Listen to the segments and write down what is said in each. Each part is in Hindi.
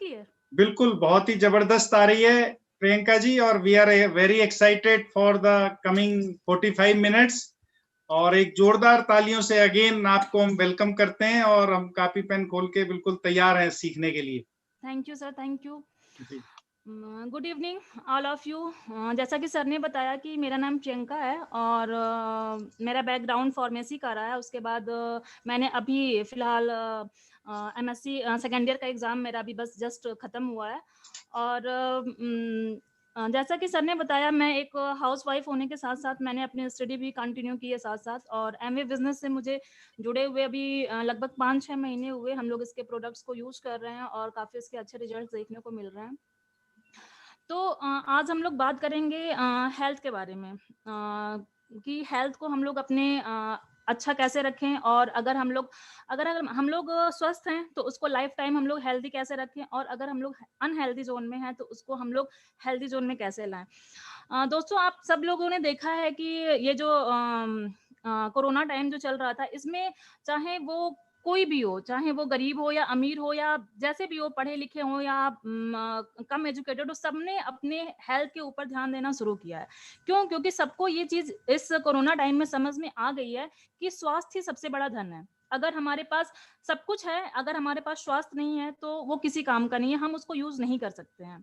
क्लियर? बिल्कुल, बहुत ही जबरदस्त आ रही है प्रियंका जी, और we are very excited for the coming 45 minutes. और एक जोरदार तालियों से अगेन आपको हम वेलकम करते हैं, और हम कॉपी पेन खोल के बिल्कुल तैयार हैं सीखने के लिए। Thank you sir, thank you. जी, good evening all of you. जैसा कि सर ने बताया कि मेरा नाम प्रियंका है और मेरा बैकग्राउंड फार्मेसी का रहा है। उसके बाद मैंने अभी फिलहाल एमएससी सेकेंड ईयर का एग्ज़ाम मेरा अभी बस जस्ट ख़त्म हुआ है। और जैसा कि सर ने बताया, मैं एक हाउसवाइफ होने के साथ साथ मैंने अपनी स्टडी भी कंटिन्यू की है साथ साथ, और एमए बिजनेस से मुझे जुड़े हुए अभी लगभग 5-6 महीने हुए। हम लोग इसके प्रोडक्ट्स को यूज़ कर रहे हैं और काफ़ी इसके अच्छे रिजल्ट देखने को मिल रहे हैं। तो आज हम लोग बात करेंगे हेल्थ के बारे में, कि हेल्थ को हम लोग अपने अच्छा कैसे रखें, और अगर हम लोग स्वस्थ हैं तो उसको लाइफ टाइम हम लोग हेल्दी कैसे रखें, और अगर हम लोग अनहेल्दी जोन में हैं तो उसको हम लोग हेल्दी जोन में कैसे लाएं। दोस्तों, आप सब लोगों ने देखा है कि ये जो कोरोना टाइम जो चल रहा था, इसमें चाहे वो कोई भी हो, चाहे वो गरीब हो या अमीर हो या जैसे भी हो, पढ़े लिखे हो या कम एजुकेटेड हो, सबने अपने हेल्थ के ऊपर ध्यान देना शुरू किया है। क्यों? क्योंकि सबको ये चीज़ इस कोरोना टाइम में समझ में आ गई है कि स्वास्थ्य ही सबसे बड़ा धन है। अगर हमारे पास सब कुछ है, अगर हमारे पास स्वास्थ्य नहीं है तो वो किसी काम का नहीं है, हम उसको यूज़ नहीं कर सकते हैं।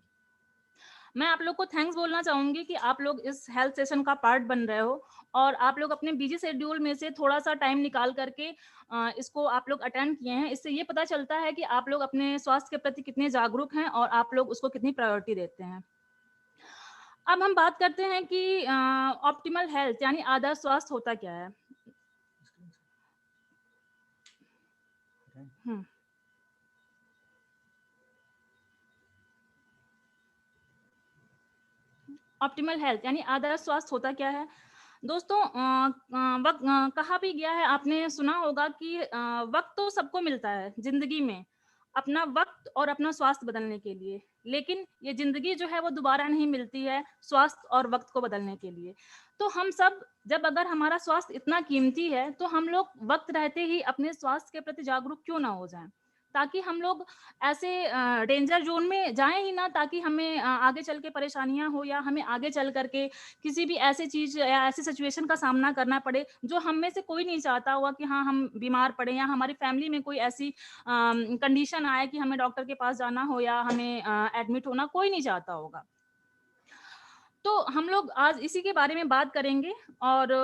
मैं आप लोग को थैंक्स बोलना चाहूँगी कि आप लोग इस हेल्थ सेशन का पार्ट बन रहे हो, और आप लोग अपने बिजी शेड्यूल में से थोड़ा-सा टाइम निकाल करके इसको आप लोग अटेंड किए हैं। इससे ये पता चलता है कि आप लोग अपने स्वास्थ्य के प्रति कितने जागरूक हैं और आप लोग उसको कितनी प्रायोरिटी देते हैं। अब हम बात करते हैं कि ऑप्टिमल हेल्थ यानी आदर्श स्वास्थ्य होता क्या है? ऑप्टिमल हेल्थ यानी आदर्श स्वास्थ्य होता क्या है? दोस्तों, कहा भी गया है, आपने सुना होगा कि वक्त तो सबको मिलता है जिंदगी में, अपना वक्त और अपना स्वास्थ्य बदलने के लिए, लेकिन ये जिंदगी जो है वो दोबारा नहीं मिलती है स्वास्थ्य और वक्त को बदलने के लिए। तो हम सब, जब अगर हमारा स्वास्थ्य इतना कीमती है, तो हम लोग वक्त रहते ही अपने स्वास्थ्य के प्रति जागरूक क्यों ना हो जाएं, ताकि हम लोग ऐसे डेंजर जोन में जाएं ही ना, ताकि हमें आगे चल के परेशानियां हो, या हमें आगे चल करके किसी भी ऐसी चीज या ऐसी सिचुएशन का सामना करना पड़े जो हम में से कोई नहीं चाहता हुआ, कि हाँ हम बीमार पड़े, या हमारी फैमिली में कोई ऐसी कंडीशन आए कि हमें डॉक्टर के पास जाना हो या हमें एडमिट होना, कोई नहीं चाहता होगा। तो हम लोग आज इसी के बारे में बात करेंगे, और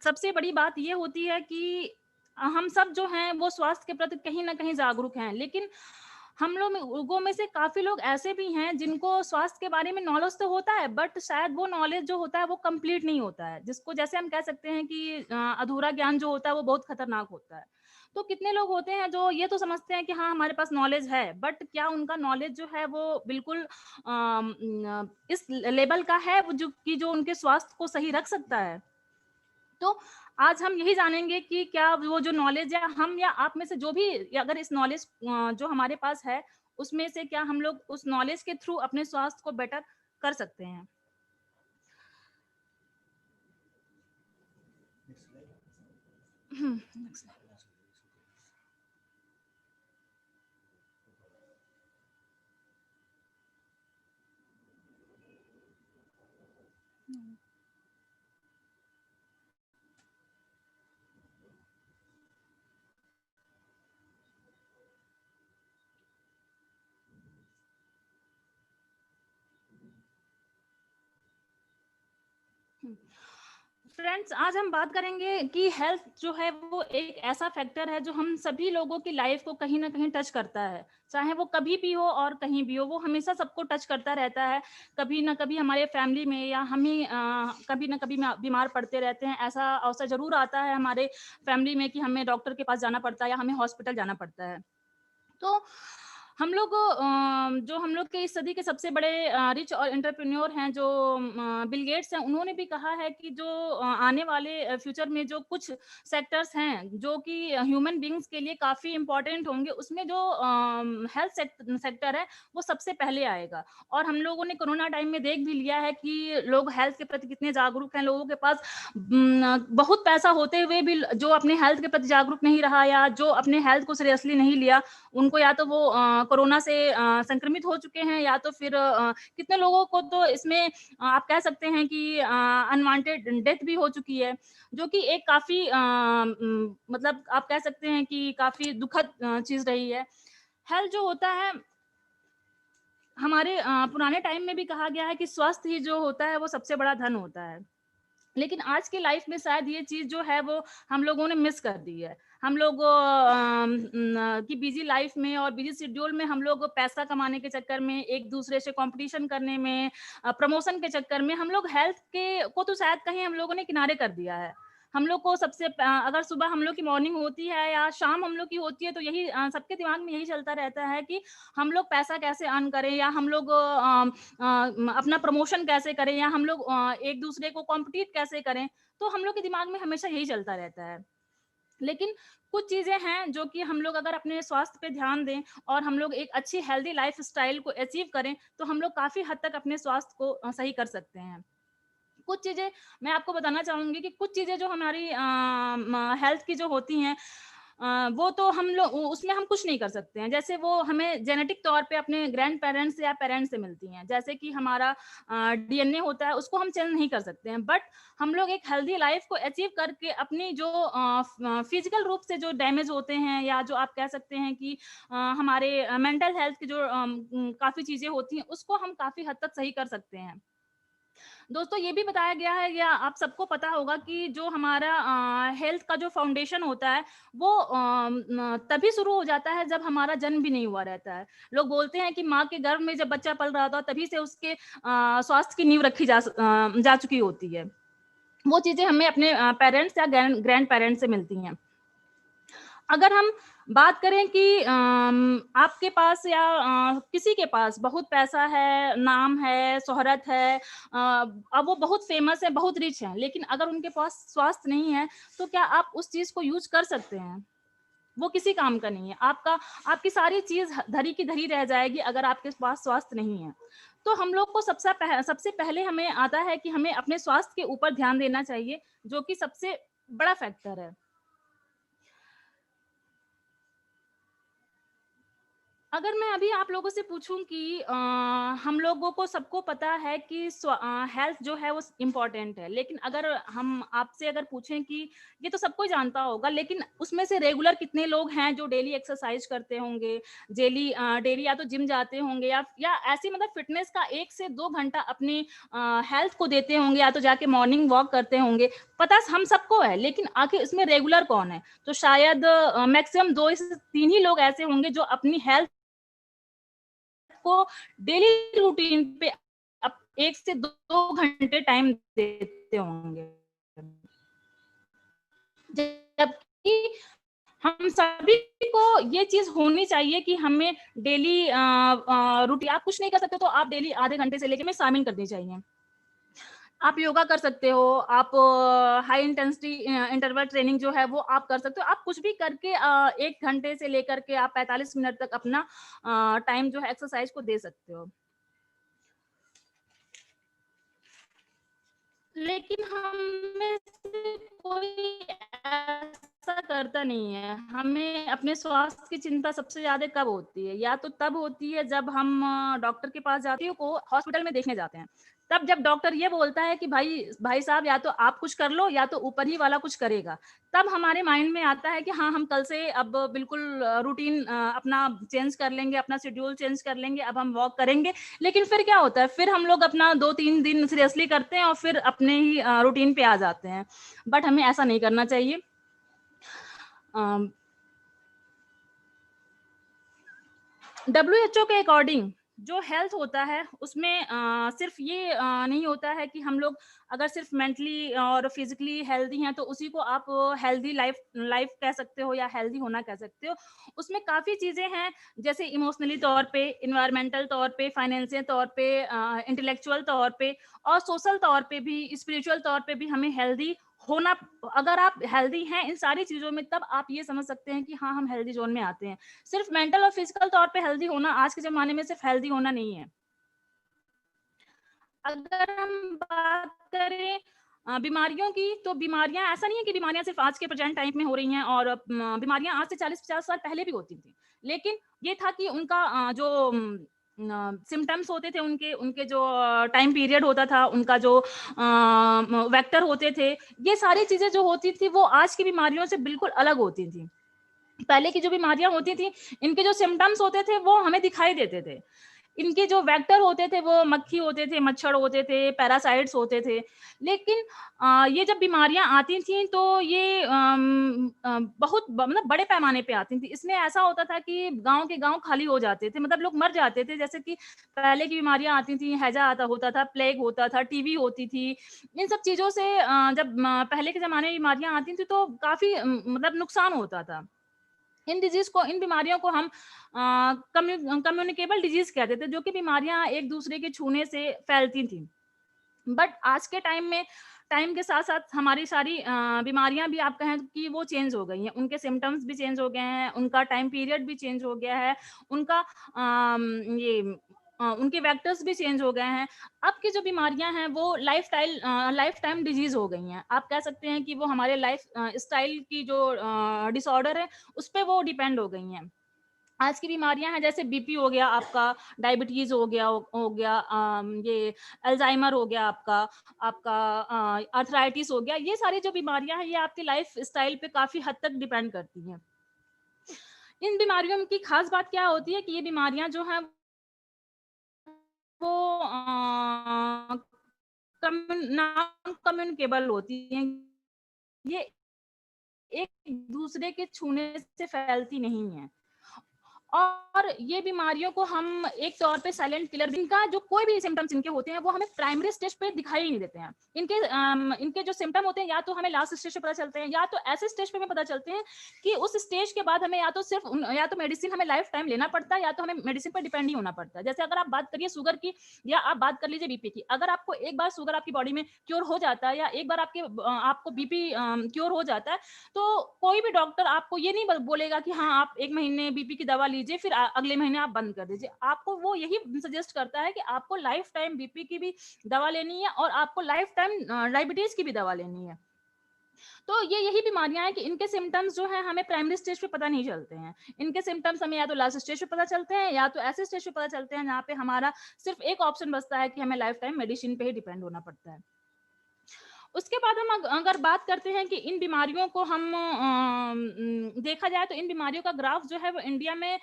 सबसे बड़ी बात ये होती है कि हम सब जो हैं वो स्वास्थ्य के प्रति कहीं ना कहीं जागरूक हैं, लेकिन हम लोगों में से काफी लोग ऐसे भी हैं जिनको स्वास्थ्य के बारे में नॉलेज तो होता है, बट शायद वो नॉलेज जो होता है वो कंप्लीट नहीं होता है, जिसको जैसे हम कह सकते हैं कि अधूरा ज्ञान जो होता है वो बहुत खतरनाक होता है। तो कितने लोग होते हैं जो ये तो समझते हैं कि हाँ हमारे पास नॉलेज है, बट क्या उनका नॉलेज जो है वो बिल्कुल इस लेवल का है जो उनके स्वास्थ्य को सही रख सकता है? तो आज हम यही जानेंगे कि क्या वो जो नॉलेज है, हम या आप में से जो भी, अगर इस नॉलेज जो हमारे पास है उसमें से क्या हम लोग उस नॉलेज के थ्रू अपने स्वास्थ्य को बेटर कर सकते हैं। Next slide. फ्रेंड्स, आज हम बात करेंगे कि हेल्थ जो है वो एक ऐसा फैक्टर है जो हम सभी लोगों की लाइफ को कहीं ना कहीं टच करता है, चाहे वो कभी भी हो और कहीं भी हो, वो हमेशा सबको टच करता रहता है। कभी ना कभी हमारे फैमिली में या हमें कभी ना कभी बीमार पड़ते रहते हैं। ऐसा अवसर जरूर आता है हमारे फैमिली में कि हमें डॉक्टर के पास जाना पड़ता है या हमें हॉस्पिटल जाना पड़ता है। तो हम लोग जो हम लोग के इस सदी के सबसे बड़े रिच और एंटरप्रेन्योर हैं जो बिल गेट्स हैं, उन्होंने भी कहा है कि जो आने वाले फ्यूचर में जो कुछ सेक्टर्स हैं जो कि ह्यूमन बींग्स के लिए काफ़ी इंपॉर्टेंट होंगे, उसमें जो हेल्थ सेक्टर है वो सबसे पहले आएगा। और हम लोगों ने कोरोना टाइम में देख भी लिया है कि लोग हेल्थ के प्रति कितने जागरूक हैं। लोगों के पास बहुत पैसा होते हुए भी जो अपने हेल्थ के प्रति जागरूक नहीं रहा या जो अपने हेल्थ को सीरियसली नहीं लिया, उनको या तो वो कोरोना से संक्रमित हो चुके हैं, या तो फिर कितने लोगों को तो इसमें आप कह सकते हैं कि अनवांटेड डेथ भी हो चुकी है, जो कि एक काफ़ी मतलब आप कह सकते हैं कि काफ़ी दुखद चीज़ रही है। हेल्थ जो होता है, हमारे पुराने टाइम में भी कहा गया है कि स्वास्थ्य ही जो होता है वो सबसे बड़ा धन होता है। लेकिन आज की लाइफ में शायद ये चीज़ जो है वो हम लोगों ने मिस कर दी है। हम लोग की बिज़ी लाइफ में और बिज़ी शेड्यूल में हम लोग पैसा कमाने के चक्कर में, एक-दूसरे से कॉम्पिटिशन करने में, प्रमोशन के चक्कर में हम लोग हेल्थ के को तो शायद कहीं हम लोगों ने किनारे कर दिया है। हम लोग को अगर सुबह हम लोग की मॉर्निंग होती है या शाम हम लोग की होती है, तो यही सबके दिमाग में यही चलता रहता है कि हम लोग पैसा कैसे अर्न करें, या हम लोग अपना प्रमोशन कैसे करें, या हम लोग एक दूसरे को कॉम्पिटिट कैसे करें। तो हम लोग के दिमाग में हमेशा यही चलता रहता है। लेकिन कुछ चीज़ें हैं जो कि हम लोग अगर अपने स्वास्थ्य पे ध्यान दें और हम लोग एक अच्छी हेल्दी लाइफ़स्टाइल को अचीव करें, तो हम लोग काफ़ी हद तक अपने स्वास्थ्य को सही कर सकते हैं। कुछ चीज़ें मैं आपको बताना चाहूँगी कि कुछ चीज़ें जो हमारी हेल्थ की जो होती हैं, वो तो हम लोग उसमें हम कुछ नहीं कर सकते हैं। जैसे वो हमें जेनेटिक तौर पे अपने ग्रैंड पेरेंट्स या पेरेंट्स से मिलती हैं। जैसे कि हमारा डीएनए होता है, उसको हम चेंज नहीं कर सकते हैं। बट हम लोग एक हेल्दी लाइफ़ को अचीव करके अपनी जो फिज़िकल रूप से जो डैमेज होते हैं, या जो आप कह सकते हैं कि हमारे मेंटल हेल्थ की जो काफ़ी चीज़ें होती हैं, उसको हम काफ़ी हद तक सही कर सकते हैं। दोस्तों, ये भी बताया गया है, या आप सबको पता होगा कि जो हमारा हेल्थ का जो फाउंडेशन होता है, वो तभी शुरू हो जाता है जब हमारा जन्म भी नहीं हुआ रहता है। लोग बोलते हैं कि माँ के गर्भ में जब बच्चा पल रहा था, तभी से उसके स्वास्थ्य की नींव रखी जा चुकी होती है। वो चीज़ें हमें अपने पेरेंट्स या ग्रैंड पेरेंट्स से मिलती हैं। अगर हम बात करें कि आपके पास या किसी के पास बहुत पैसा है, नाम है, शोहरत है, अब वो बहुत फेमस है, बहुत रिच हैं, लेकिन अगर उनके पास स्वास्थ्य नहीं है, तो क्या आप उस चीज़ को यूज़ कर सकते हैं? वो किसी काम का नहीं है। आपकी सारी चीज़ धरी की धरी रह जाएगी अगर आपके पास स्वास्थ्य नहीं है। तो हम लोग को सबसे पहले हमें आता है कि हमें अपने स्वास्थ्य के ऊपर ध्यान देना चाहिए, जो कि सबसे बड़ा फैक्टर है। अगर मैं अभी आप लोगों से पूछूं कि हम लोगों को सबको पता है कि हेल्थ जो है वो इम्पोर्टेंट है, लेकिन अगर हम आपसे अगर पूछें कि ये तो सबको ही जानता होगा, लेकिन उसमें से रेगुलर कितने लोग हैं जो डेली एक्सरसाइज करते होंगे, डेली या तो जिम जाते होंगे, या ऐसी मतलब फिटनेस का 1 से 2 घंटा अपनी हेल्थ को देते होंगे, या तो जाके मॉर्निंग वॉक करते होंगे। पता हम सबको है, लेकिन आखिर इसमें रेगुलर कौन है? तो शायद मैक्सिमम 2 से 3 ही लोग ऐसे होंगे जो अपनी हेल्थ को डेली रूटीन पे 1 से 2 घंटे टाइम देते होंगे। जबकि हम सभी को ये चीज़ होनी चाहिए कि हमें डेली रूटीन, आप कुछ नहीं कर सकते तो आप डेली आधे घंटे से लेके में शामिल करनी चाहिए। आप योगा कर सकते हो, आप हाई इंटेंसिटी इंटरवल ट्रेनिंग जो है वो आप कर सकते हो। आप कुछ भी करके 1 घंटे से लेकर के आप 45 मिनट तक अपना टाइम जो है एक्सरसाइज को दे सकते हो। लेकिन हम में से कोई ऐसा करता नहीं है। हमें अपने स्वास्थ्य की चिंता सबसे ज़्यादा कब होती है? या तो तब होती है जब हम डॉक्टर के पास जाते हैं, को हॉस्पिटल में देखने जाते हैं। तब जब डॉक्टर ये बोलता है कि भाई भाई साहब, या तो आप कुछ कर लो या तो ऊपर ही वाला कुछ करेगा। तब हमारे माइंड में आता है कि हाँ, हम कल से अब बिल्कुल रूटीन अपना चेंज कर लेंगे, अपना शेड्यूल चेंज कर लेंगे, अब हम वॉक करेंगे। लेकिन फिर क्या होता है, फिर हम लोग अपना 2-3 दिन सीरियसली करते हैं और फिर अपने ही रूटीन पे आ जाते हैं। बट हमें ऐसा नहीं करना चाहिए। WHO के अकॉर्डिंग जो हेल्थ होता है, उसमें सिर्फ ये नहीं होता है कि हम लोग अगर सिर्फ मेंटली और फिजिकली हेल्दी हैं तो उसी को आप हेल्दी लाइफ लाइफ कह सकते हो या हेल्दी होना कह सकते हो। उसमें काफ़ी चीज़ें हैं, जैसे इमोशनली तौर पे, एनवायरमेंटल तौर पे, फाइनेंशियल तौर पे, इंटेलेक्चुअल तौर पे और सोशल तौर पे भी, स्पिरिचुअल तौर पे भी हमें हेल्दी होना। अगर आप हेल्दी हैं इन सारी चीज़ों में, तब आप ये समझ सकते हैं कि हाँ, हम हेल्दी जोन में आते हैं। सिर्फ मेंटल और फिजिकल तौर पे हेल्दी होना आज के ज़माने में सिर्फ हेल्दी होना नहीं है। अगर हम बात करें बीमारियों की, तो बीमारियाँ ऐसा नहीं है कि बीमारियाँ सिर्फ़ आज के प्रेज़ेंट टाइम में हो रही हैं, और बीमारियाँ आज से 40-50 साल पहले भी होती थी। लेकिन ये था कि उनका जो सिम्पटम्स होते थे, उनके उनके जो टाइम पीरियड होता था, उनका जो वेक्टर होते थे, ये सारी चीज़ें जो होती थी वो आज की बीमारियों से बिल्कुल अलग होती थी। पहले की जो बीमारियाँ होती थी, इनके जो सिम्पटम्स होते थे वो हमें दिखाई देते थे। इनके जो वेक्टर होते थे वो मक्खी होते थे, मच्छर होते थे, पैरासाइट्स होते थे। लेकिन ये जब बीमारियाँ आती थीं तो ये बहुत मतलब बड़े पैमाने पे आती थी। इसमें ऐसा होता था कि गाँव के गाँव खाली हो जाते थे, मतलब लोग मर जाते थे। जैसे कि पहले की बीमारियाँ आती थी, हैजा आता होता था, प्लेग होता था, टीबी होती थी। इन सब चीज़ों से जब पहले के ज़माने में बीमारियाँ आती थी तो काफ़ी मतलब नुकसान होता था। इन बीमारियों को हम कम्युनिकेबल डिजीज़ कहते थे, जो कि बीमारियाँ एक-दूसरे के छूने से फैलती थीं। बट आज के टाइम के साथ-साथ हमारी सारी बीमारियाँ भी आप कहें कि वो चेंज हो गई हैं। उनके सिम्पटम्स भी चेंज हो गए हैं, उनका टाइम पीरियड भी चेंज हो गया है, उनका उनके वेक्टर्स भी चेंज हो गए हैं। अब की जो बीमारियाँ हैं वो लाइफ़ टाइम डिज़ीज़ हो गई हैं। आप कह सकते हैं कि वो हमारे स्टाइल की जो डिसऑर्डर है, उस पे वो डिपेंड हो गई हैं। आज की बीमारियाँ हैं जैसे बीपी हो गया आपका, डायबिटीज़ हो गया ये अल्ज़ाइमर हो गया आपका, आर्थराइटिस हो गया, ये सारी जो बीमारियाँ हैं ये आपकी लाइफ़स्टाइल पे काफ़ी हद तक डिपेंड करती हैं। इन बीमारियों की ख़ास बात क्या होती है कि ये बीमारियाँ जो हैं वो नॉन कम्युनिकेबल होती हैं। ये एक-दूसरे के छूने से फैलती नहीं हैं। और ये बीमारियों को हम एक तौर पे साइलेंट किलर, इनका जो कोई भी सिम्पटम्स इनके होते हैं वो हमें प्राइमरी स्टेज पे दिखाई ही नहीं देते हैं। इनके जो सिम्पटम होते हैं या तो हमें लास्ट स्टेज पे पता चलते हैं, या तो ऐसे स्टेज पे हमें पता चलते हैं कि उस स्टेज के बाद हमें या तो मेडिसिन हमें लाइफ टाइम लेना पड़ता है, या तो हमें मेडिसिन पर डिपेंड ही होना पड़ता है। जैसे अगर आप बात करिए शुगर की, या आप बात कर लीजिए बीपी की, अगर आपको एक बार शुगर आपकी बॉडी में क्योर हो जाता है, या एक बार आपको बीपी क्योर हो जाता है, तो कोई भी डॉक्टर आपको ये नहीं बोलेगा कि हाँ, आप 1 महीने बीपी की दवा लीजिए, फिर अगले महीने आप बंद कर दीजिए। आपको वो यही सजेस्ट करता है कि आपको लाइफ टाइम बीपी की भी दवा लेनी है, और आपको लाइफ टाइम डायबिटीज़ की भी दवा लेनी है। तो ये यही बीमारियाँ हैं कि इनके सिम्पटम्स जो हैं हमें प्राइमरी स्टेज पे पता नहीं चलते हैं। इनके सिम्पटम्स हमें या तो लास्ट स्टेज पे पता चलते हैं, या तो ऐसे स्टेज पे पता चलते हैं जहाँ पे हमारा सिर्फ़ एक ऑप्शन बचता है कि हमें लाइफ टाइम मेडिसिन पे ही डिपेंड होना पड़ता है। उसके बाद हम अगर बात करते हैं कि इन बीमारियों को हम देखा जाए तो इन बीमारियों का ग्राफ जो है वो इंडिया में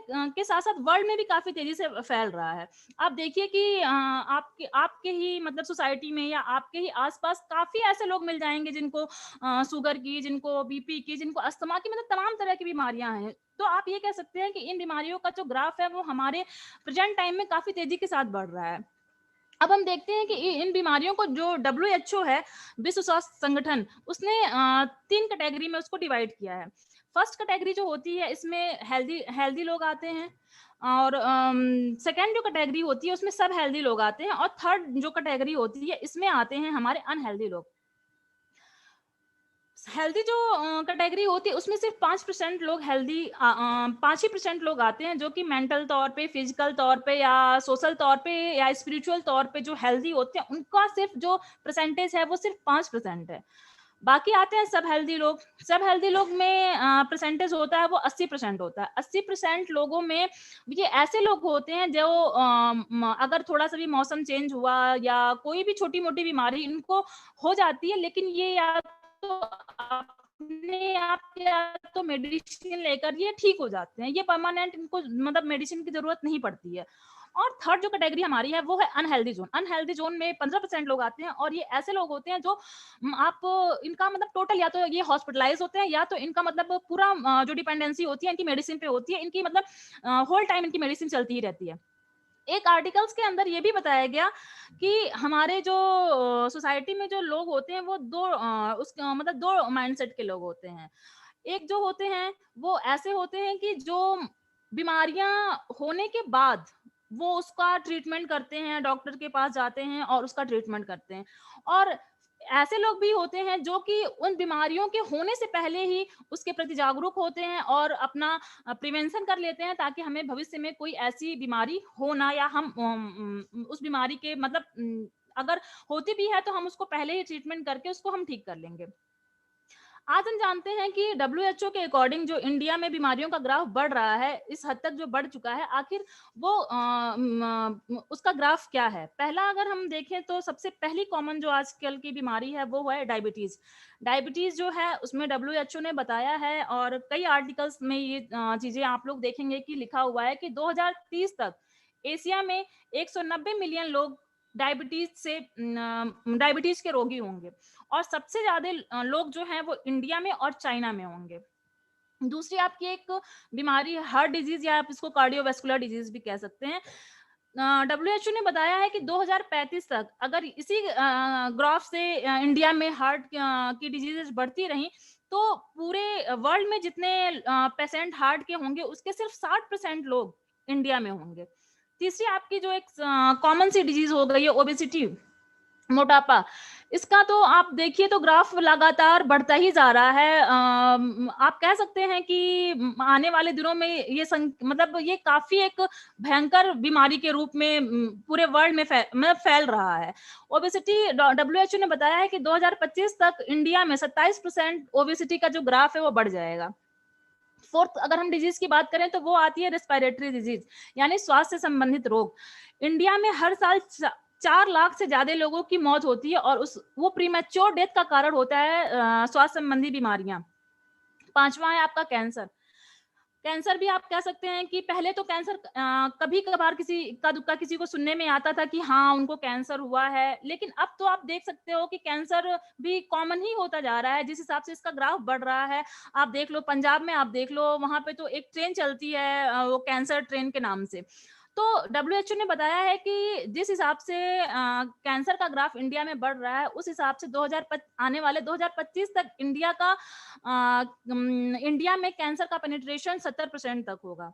के साथ-साथ वर्ल्ड में भी काफ़ी तेज़ी से फैल रहा है। आप देखिए कि आपके आपके ही मतलब सोसाइटी में या आपके ही आस-पास काफ़ी ऐसे लोग मिल जाएँगे जिनको शुगर की, जिनको बीपी की, जिनको अस्थमा की, मतलब तमाम तरह की बीमारियाँ हैं। तो आप ये कह सकते हैं कि इन बीमारियों का जो ग्राफ है वो हमारे प्रेज़ेंट टाइम में काफ़ी तेज़ी के साथ बढ़ रहा है। अब हम देखते हैं कि इन बीमारियों को जो डब्ल्यूएचओ है, विश्व स्वास्थ्य संगठन, उसने 3 कैटेगरी में उसको डिवाइड किया है। फर्स्ट कैटेगरी जो होती है इसमें हेल्दी हेल्दी लोग आते हैं, और सेकंड जो कैटेगरी होती है उसमें सब हेल्दी लोग आते हैं, और थर्ड जो कैटेगरी होती है इसमें आते हैं हमारे अनहेल्दी लोग। हेल्दी जो कैटेगरी होती है उसमें सिर्फ 5% लोग 5% लोग आते हैं जो कि मेंटल तौर पे, फिजिकल तौर पे, या सोशल तौर पे, या स्पिरिचुअल तौर पे जो हेल्दी होते हैं, उनका सिर्फ जो परसेंटेज है वो सिर्फ 5% है। बाकी आते हैं सब हेल्दी लोग में परसेंटेज होता है वो 80% होता है। 80% लोगों में ये ऐसे लोग होते हैं जो अगर थोड़ा सा भी मौसम चेंज हुआ या कोई भी छोटी मोटी बीमारी इनको हो जाती है, लेकिन ये या तो अपने आप या तो मेडिसिन लेकर ये ठीक हो जाते हैं। ये परमानेंट, इनको मतलब मेडिसिन की ज़रूरत नहीं पड़ती है। और थर्ड जो कैटेगरी हमारी है वो है अनहेल्दी ज़ोन। अनहेल्दी ज़ोन में 15% लोग आते हैं, और ये ऐसे लोग होते हैं जो आप इनका मतलब टोटल या तो ये हॉस्पिटलाइज़ होते हैं, या तो इनका मतलब पूरा जो डिपेंडेंसी होती है इनकी मेडिसिन पे होती है। इनकी मतलब होल टाइम इनकी मेडिसिन चलती ही रहती है। एक आर्टिकल्स के अंदर ये भी बताया गया कि हमारे जो सोसाइटी में जो लोग होते हैं वो 2 माइंडसेट के लोग होते हैं। एक जो होते हैं वो ऐसे होते हैं कि जो बीमारियाँ होने के बाद वो उसका ट्रीटमेंट करते हैं, डॉक्टर के पास जाते हैं और उसका ट्रीटमेंट करते हैं। और ऐसे लोग भी होते हैं जो कि उन बीमारियों के होने से पहले ही उसके प्रति जागरूक होते हैं और अपना प्रिवेंशन कर लेते हैं, ताकि हमें भविष्य में कोई ऐसी बीमारी हो ना, या हम उस बीमारी के मतलब अगर होती भी है तो हम उसको पहले ही ट्रीटमेंट करके उसको हम ठीक कर लेंगे। आज हम जानते हैं कि डब्ल्यूएचओ के अकॉर्डिंग जो इंडिया में बीमारियों का ग्राफ बढ़ रहा है, इस हद तक जो बढ़ चुका है, आखिर वो उसका ग्राफ क्या है? पहला अगर हम देखें तो सबसे पहली कॉमन जो आजकल की बीमारी है वो है डायबिटीज। डायबिटीज जो है उसमें डब्ल्यूएचओ ने बताया है और कई आर्टिकल्स में ये चीजें आप लोग देखेंगे कि लिखा हुआ है कि 2030 तक एशिया में 190 मिलियन लोग डायबिटीज के रोगी होंगे और सबसे ज्यादा लोग जो हैं वो इंडिया में और चाइना में होंगे। दूसरी आपकी एक बीमारी हार्ट डिजीज या आप इसको कार्डियोवास्कुलर डिजीज भी कह सकते हैं। डब्ल्यूएचओ ने बताया है कि 2035 तक अगर इसी ग्राफ से इंडिया में हार्ट की डिजीजेस बढ़ती रही तो पूरे वर्ल्ड में जितने पेशेंट हार्ट के होंगे उसके सिर्फ 60% लोग इंडिया में होंगे। तीसरी आपकी जो एक कॉमन सी डिजीज हो गई है ओबेसिटी, मोटापा। इसका तो आप देखिए तो ग्राफ लगातार बढ़ता ही जा रहा है। आप कह सकते हैं कि आने वाले दिनों में ये मतलब ये काफी एक भयंकर बीमारी के रूप में पूरे वर्ल्ड में फैल रहा है। ओबेसिटी, डब्ल्यूएचओ ने बताया है कि 2025 तक इंडिया में 27% ओबेसिटी का जो ग्राफ है वो बढ़ जाएगा। फोर्थ अगर हम डिजीज की बात करें तो वो आती है रेस्पिरेटरी डिजीज, यानी श्वास से संबंधित रोग। इंडिया में हर साल 4 लाख से ज्यादा लोगों की मौत होती है और वो प्रीमेच्योर डेथ का कारण होता है श्वास संबंधी बीमारियां। पांचवा है आपका कैंसर। कैंसर भी आप कह सकते हैं कि पहले तो कैंसर कभी कभार किसी का दुक्का किसी को सुनने में आता था कि हाँ उनको कैंसर हुआ है, लेकिन अब तो आप देख सकते हो कि कैंसर भी कॉमन ही होता जा रहा है जिस हिसाब से इसका ग्राफ बढ़ रहा है। आप देख लो पंजाब में, आप देख लो वहां पे तो एक ट्रेन चलती है वो कैंसर ट्रेन के नाम से। तो डब्ल्यूएचओ ने बताया है कि जिस हिसाब से कैंसर का ग्राफ इंडिया में बढ़ रहा है उस हिसाब से आने वाले 2025 तक इंडिया में कैंसर का पेनिट्रेशन 70% तक होगा।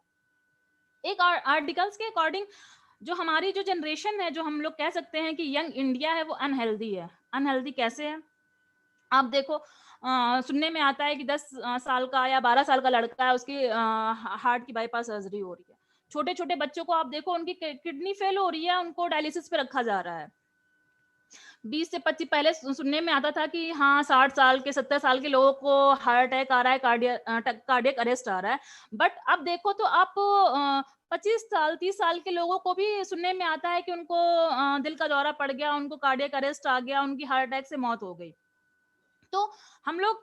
एक आर्टिकल्स के अकॉर्डिंग जो हमारी जो जनरेशन है, जो हम लोग कह सकते हैं कि यंग इंडिया है, वो अनहेल्दी है। अनहेल्दी कैसे है? आप देखो सुनने में आता है कि 10 साल का या 12 साल का लड़का है, उसकी हार्ट की बाईपास सर्जरी हो रही है। छोटे छोटे बच्चों को आप देखो उनकी किडनी फेल हो रही है, उनको डायलिसिस पे रखा जा रहा है। 20 से 25 पहले सुनने में आता था कि हाँ 60 साल के 70 साल के लोगों को हार्ट अटैक आ रहा है, कार्डियक अरेस्ट आ रहा है। बट अब देखो तो आप 25 साल 30 साल के लोगों को भी सुनने में आता है कि उनको दिल का दौरा पड़ गया, उनको कार्डियक अरेस्ट आ गया, उनकी हार्ट अटैक से मौत हो गई। तो हम लोग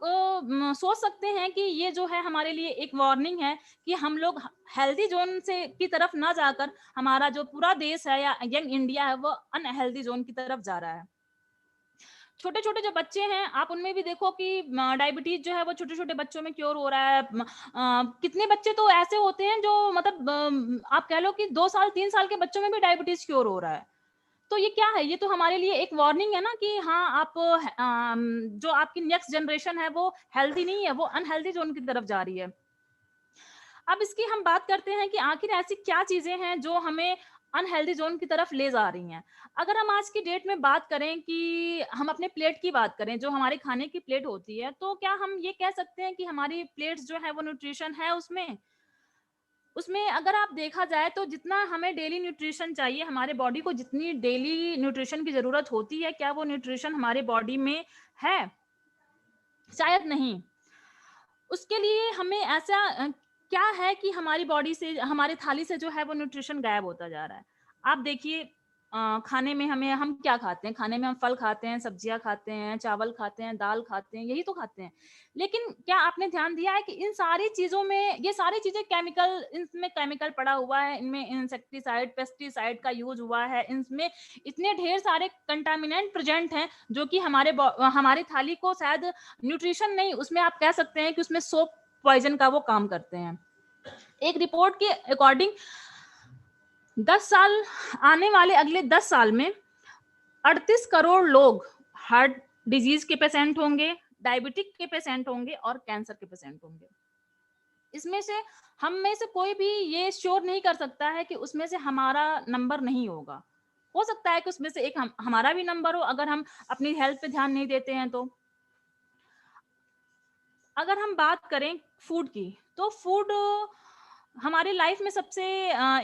सोच सकते हैं कि ये जो है हमारे लिए एक वार्निंग है कि हम लोग हेल्दी जोन से की तरफ ना जाकर हमारा जो पूरा देश है या यंग इंडिया है वो अनहेल्दी जोन की तरफ जा रहा है। छोटे छोटे जो बच्चे हैं आप उनमें भी देखो कि डायबिटीज जो है वो छोटे छोटे बच्चों में क्योर हो रहा है। कितने बच्चे तो ऐसे होते हैं जो मतलब आप कह लो कि 2 साल 3 साल के बच्चों में भी डायबिटीज क्योर हो रहा है। तो ये क्या है? ये तो हमारे लिए एक वार्निंग है ना कि हाँ आप जो आपकी नेक्स्ट जनरेशन है वो हेल्दी नहीं है, वो अनहेल्दी जोन की तरफ जा रही है। अब इसकी हम बात करते हैं कि आखिर ऐसी क्या चीजें हैं जो हमें अनहेल्दी जोन की तरफ ले जा रही हैं। अगर हम आज की डेट में बात करें कि हम अपने प्लेट की बात करें, जो हमारे खाने की प्लेट होती है, तो क्या हम ये कह सकते हैं कि हमारी प्लेट्स जो है वो न्यूट्रिशन है उसमें? उसमें अगर आप देखा जाए तो जितना हमें डेली न्यूट्रिशन चाहिए, हमारे बॉडी को जितनी डेली न्यूट्रिशन की जरूरत होती है, क्या वो न्यूट्रिशन हमारे बॉडी में है? शायद नहीं। उसके लिए हमें ऐसा क्या है कि हमारी बॉडी से, हमारे थाली से जो है वो न्यूट्रिशन गायब होता जा रहा है। आप देखिए खाने में हम क्या खाते हैं? खाने में हम फल खाते हैं, सब्जियां खाते हैं, चावल खाते हैं, दाल खाते हैं, यही तो खाते हैं। लेकिन क्या आपने ध्यान दिया है कि इन सारी चीजों में, ये सारी चीजें केमिकल, इनमें केमिकल पड़ा हुआ है, इनमें इंसेक्टिसाइड पेस्टिसाइड का यूज हुआ है, इनमें इतने ढेर सारे कंटामिनेंट प्रेजेंट हैं जो कि हमारे थाली को शायद न्यूट्रिशन नहीं, उसमें आप कह सकते हैं कि उसमें सोप पॉइजन का वो काम करते हैं। एक रिपोर्ट के अकॉर्डिंग 10 साल, आने वाले अगले 10 साल में 38 करोड़ लोग हार्ट डिजीज के पेशेंट होंगे, डायबिटिक के पेशेंट होंगे और कैंसर के पेशेंट होंगे। इसमें से हम में से कोई भी ये श्योर नहीं कर सकता है कि उसमें से हमारा नंबर नहीं होगा। हो सकता है कि उसमें से एक हमारा भी नंबर हो अगर हम अपनी हेल्थ पे ध्यान नहीं देते हैं। तो अगर हम बात करें फूड की, तो फूड हमारे लाइफ में सबसे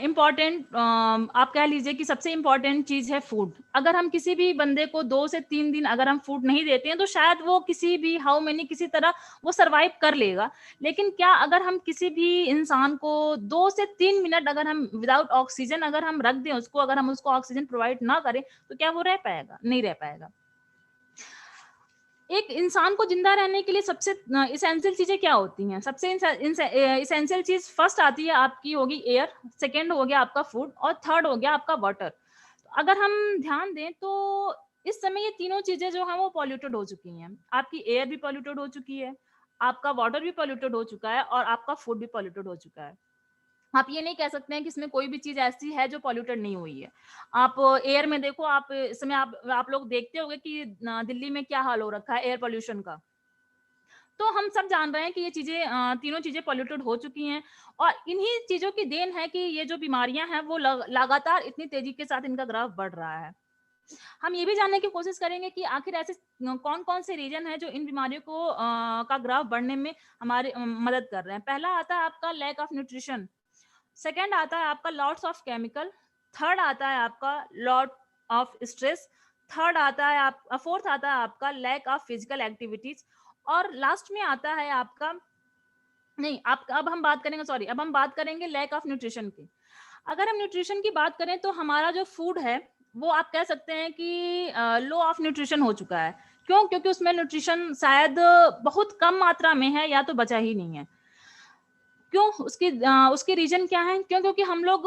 इम्पोर्टेंट आप कह लीजिए कि सबसे इम्पोर्टेंट चीज है फूड। अगर हम किसी भी बंदे को 2 से 3 दिन अगर हम फूड नहीं देते हैं तो शायद वो किसी भी हाउ मेनी किसी तरह वो सरवाइव कर लेगा। लेकिन क्या अगर हम किसी भी इंसान को 2 से 3 मिनट अगर हम विदाउट ऑक्सीजन अगर हम रख दें उसको, अगर हम उसको ऑक्सीजन प्रोवाइड ना करें तो क्या वो रह पाएगा? नहीं रह पाएगा। एक इंसान को जिंदा रहने के लिए सबसे इसेंशियल चीजें क्या होती हैं? सबसे इसेंशियल चीज फर्स्ट आती है आपकी होगी एयर, सेकंड हो गया आपका फूड और थर्ड हो गया आपका वाटर। अगर हम ध्यान दें तो इस समय ये तीनों चीजें जो हैं वो पॉल्यूटेड हो चुकी हैं। आपकी एयर भी पॉल्यूटेड हो चुकी है, आपका वाटर भी पॉल्यूटेड हो चुका है और आपका फूड भी पॉल्यूटेड हो चुका है। आप ये नहीं कह सकते हैं कि इसमें कोई भी चीज ऐसी है जो पॉल्यूटेड नहीं हुई है। आप एयर में देखो, आप इस समय आप लोग देखते होंगे कि दिल्ली में क्या हाल हो रखा है एयर पोल्यूशन का। तो हम सब जान रहे हैं कि ये चीजें तीनों चीजें पॉल्यूटेड हो चुकी हैं और इन्हीं चीजों की देन है कि ये जो बीमारियां हैं वो लगातार इतनी तेजी के साथ इनका ग्राफ बढ़ रहा है। हम ये भी जानने की कोशिश करेंगे कि आखिर ऐसे कौन कौन से रीजन है जो इन बीमारियों को का ग्राफ बढ़ने में हमारे मदद कर रहे हैं। पहला आता है आपका लैक ऑफ न्यूट्रिशन, सेकंड आता है आपका लॉट्स ऑफ केमिकल, थर्ड आता है आपका लॉट ऑफ स्ट्रेस, थर्ड आता है आप फोर्थ आता है आपका लैक ऑफ फिजिकल एक्टिविटीज और लास्ट में आता है आपका नहीं आप अब हम बात करेंगे सॉरी अब हम बात करेंगे लैक ऑफ न्यूट्रिशन की। अगर हम न्यूट्रिशन की बात करें तो हमारा जो फूड है वो आप कह सकते हैं कि लो ऑफ न्यूट्रिशन हो चुका है। क्यों? क्योंकि उसमें न्यूट्रिशन शायद बहुत कम मात्रा में है या तो बचा ही नहीं है। क्यों? उसकी रीजन क्या है? क्यों? क्योंकि हम लोग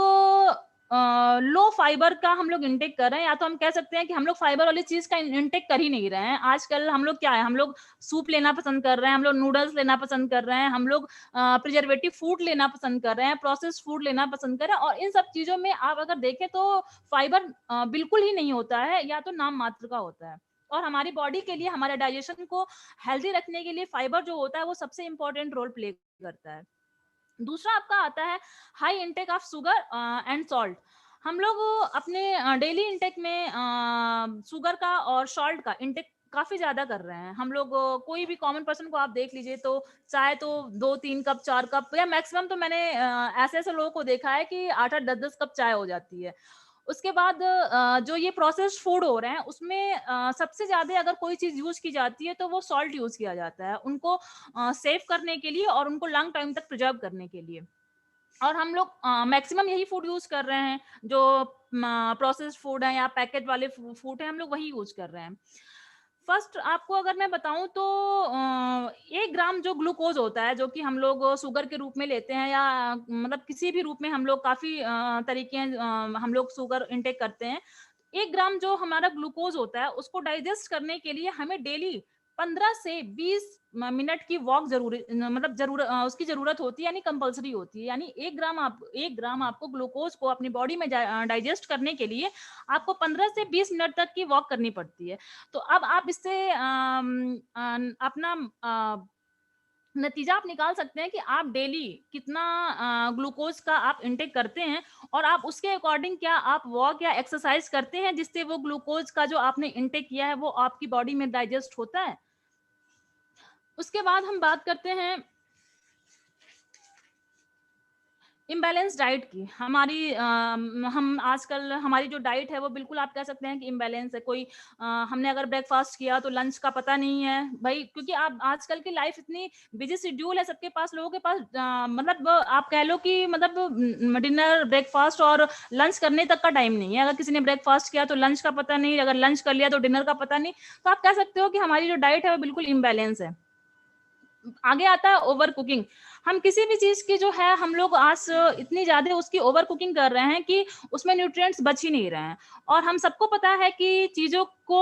लो फाइबर का हम लोग इंटेक कर रहे हैं, या तो हम कह सकते हैं कि हम लोग फाइबर वाली चीज का इंटेक कर ही नहीं रहे हैं। आजकल हम लोग क्या है, हम लोग सूप लेना पसंद कर रहे हैं, हम लोग नूडल्स लेना पसंद कर रहे हैं, हम लोग प्रिजर्वेटिव फूड लेना पसंद कर रहे हैं, प्रोसेस्ड फूड लेना पसंद कर रहे हैं और इन सब चीजों में आप अगर देखें तो फाइबर बिल्कुल ही नहीं होता है या तो नाम मात्र का होता है। और हमारी बॉडी के लिए, हमारे डाइजेशन को हेल्दी रखने के लिए फाइबर जो होता है वो सबसे इंपॉर्टेंट रोल प्ले करता है। दूसरा आपका आता है high intake of sugar and salt. हम लोग अपने डेली इंटेक में शुगर का और सॉल्ट का इंटेक काफी ज्यादा कर रहे हैं। हम लोग कोई भी कॉमन पर्सन को आप देख लीजिए तो चाय तो 2-3 कप 4 कप या मैक्सिमम तो मैंने ऐसे ऐसे लोगों को देखा है कि 8-8 10-10 कप चाय हो जाती है। उसके बाद जो ये प्रोसेस्ड फूड हो रहे हैं उसमें सबसे ज्यादा अगर कोई चीज यूज की जाती है तो वो सॉल्ट यूज किया जाता है उनको सेव करने के लिए और उनको लॉन्ग टाइम तक प्रिजर्व करने के लिए। और हम लोग मैक्सिमम यही फूड यूज कर रहे हैं जो प्रोसेस्ड फूड है या पैकेट वाले फूड है, हम लोग वही यूज कर रहे हैं। फर्स्ट आपको अगर मैं बताऊं तो 1 ग्राम जो ग्लूकोज होता है जो कि हम लोग शुगर के रूप में लेते हैं या मतलब किसी भी रूप में हम लोग काफी तरीके हम लोग शुगर इंटेक करते हैं। 1 ग्राम जो हमारा ग्लूकोज होता है उसको डाइजेस्ट करने के लिए हमें डेली 15 से 20 मिनट की वॉक जरूरी मतलब उसकी जरूरत होती है, यानी कंपलसरी होती है। यानी 1 ग्राम आपको ग्लूकोज को अपनी बॉडी में डाइजेस्ट करने के लिए आपको 15 से 20 मिनट तक की वॉक करनी पड़ती है। तो अब आप इससे अपना नतीजा आप निकाल सकते हैं कि आप डेली कितना ग्लूकोज का आप इंटेक करते हैं और आप उसके अकॉर्डिंग क्या आप वॉक या एक्सरसाइज करते हैं जिससे वो ग्लूकोज का जो आपने इंटेक किया है वो आपकी बॉडी में डाइजेस्ट होता है। उसके बाद हम बात करते हैं इम्बैलेंस डाइट की। हम आजकल हमारी जो डाइट है वो बिल्कुल आप कह सकते हैं कि इम्बैलेंस है। कोई हमने अगर ब्रेकफास्ट किया तो लंच का पता नहीं है भाई, क्योंकि आप आजकल की लाइफ इतनी बिजी शेड्यूल है सबके पास, लोगों के पास मतलब आप कह लो कि मतलब डिनर ब्रेकफास्ट और लंच करने तक का टाइम नहीं है। अगर किसी ने ब्रेकफास्ट किया तो लंच का पता नहीं, अगर लंच कर लिया तो डिनर का पता नहीं। तो आप कह सकते हो कि हमारी जो डाइट है वो बिल्कुल इम्बैलेंस है। आगे आता है ओवर कुकिंग। हम किसी भी चीज की जो है हम लोग आज इतनी ज्यादा उसकी ओवर कुकिंग कर रहे हैं कि उसमें न्यूट्रिएंट्स बच ही नहीं रहे हैं। और हम सबको पता है कि चीजों को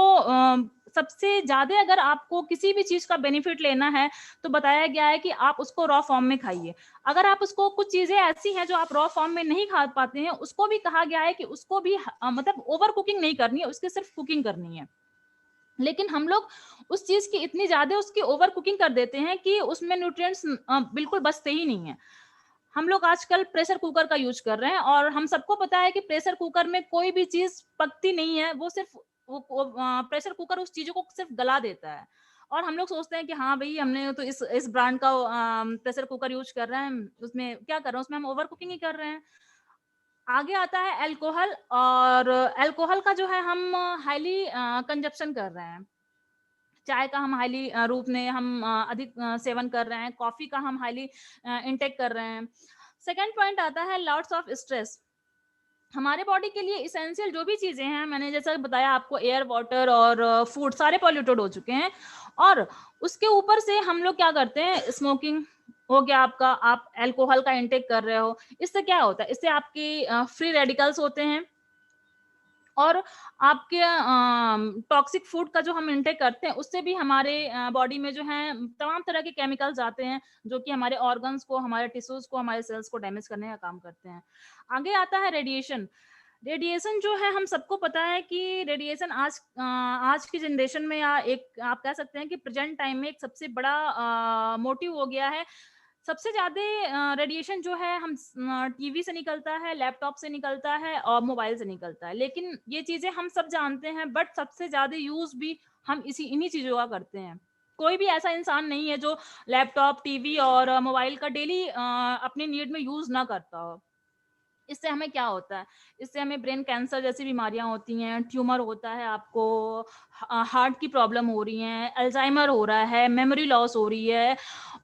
सबसे ज्यादा अगर आपको किसी भी चीज का बेनिफिट लेना है तो बताया गया है कि आप उसको रॉ फॉर्म में खाइए। अगर आप उसको कुछ चीजें ऐसी हैं जो आप रॉ फॉर्म में नहीं खा पाते हैं उसको भी कहा गया है कि उसको भी मतलब ओवर कुकिंग नहीं करनी है, उसकी सिर्फ कुकिंग करनी है। लेकिन हम लोग उस चीज की इतनी ज्यादा उसकी ओवर कुकिंग कर देते हैं कि उसमें न्यूट्रिएंट्स बिल्कुल बचते ही नहीं है। हम लोग आजकल प्रेशर कुकर का यूज कर रहे हैं और हम सबको पता है कि प्रेशर कुकर में कोई भी चीज पकती नहीं है, वो सिर्फ प्रेशर कुकर उस चीजों को सिर्फ गला देता है। और हम लोग सोचते हैं कि हाँ भाई हमने तो इस ब्रांड का प्रेशर कुकर यूज कर रहे हैं, उसमें क्या कर रहे हैं, उसमें हम ओवर कुकिंग ही कर रहे हैं। आगे आता है अल्कोहल, और अल्कोहल का जो है हम हाईली कंजप्शन कर रहे हैं। चाय का हम हाईली रूप में हम अधिक सेवन कर रहे हैं, कॉफी का हम हाईली इनटेक कर रहे हैं। सेकंड पॉइंट आता है लॉट्स ऑफ स्ट्रेस। हमारे बॉडी के लिए इसेंशियल जो भी चीजें हैं, मैंने जैसा बताया आपको, एयर, वाटर और फूड सारे पॉल्यूटेड हो चुके हैं, और उसके ऊपर से हम लोग क्या करते हैं, स्मोकिंग हो गया आपका, आप अल्कोहल का इंटेक कर रहे हो। इससे क्या होता है, इससे आपके फ्री रेडिकल्स होते हैं, और आपके टॉक्सिक फूड का जो हम इंटेक करते हैं उससे भी हमारे बॉडी में जो है तमाम तरह के केमिकल्स आते हैं, जो कि हमारे ऑर्गन्स को, हमारे टिश्यूज को, हमारे सेल्स को डैमेज करने का काम करते हैं। आगे आता है रेडिएशन। रेडिएशन जो है, हम सबको पता है कि रेडिएशन आज की जनरेशन में, या एक आप कह सकते हैं कि प्रेजेंट टाइम में एक सबसे बड़ा मोटिव हो गया है। सबसे ज़्यादा रेडिएशन जो है हम टीवी से निकलता है, लैपटॉप से निकलता है और मोबाइल से निकलता है। लेकिन ये चीज़ें हम सब जानते हैं, बट सबसे ज़्यादा यूज़ भी हम इन्हीं चीज़ों का करते हैं। कोई भी ऐसा इंसान नहीं है जो लैपटॉप, टीवी और मोबाइल का डेली अपनी नीड में यूज़ ना करता हो। इससे हमें क्या होता है, इससे हमें ब्रेन कैंसर जैसी बीमारियां होती हैं, ट्यूमर होता है आपको, हार्ट की प्रॉब्लम हो रही है, अल्जाइमर हो रहा है, मेमोरी लॉस हो रही है।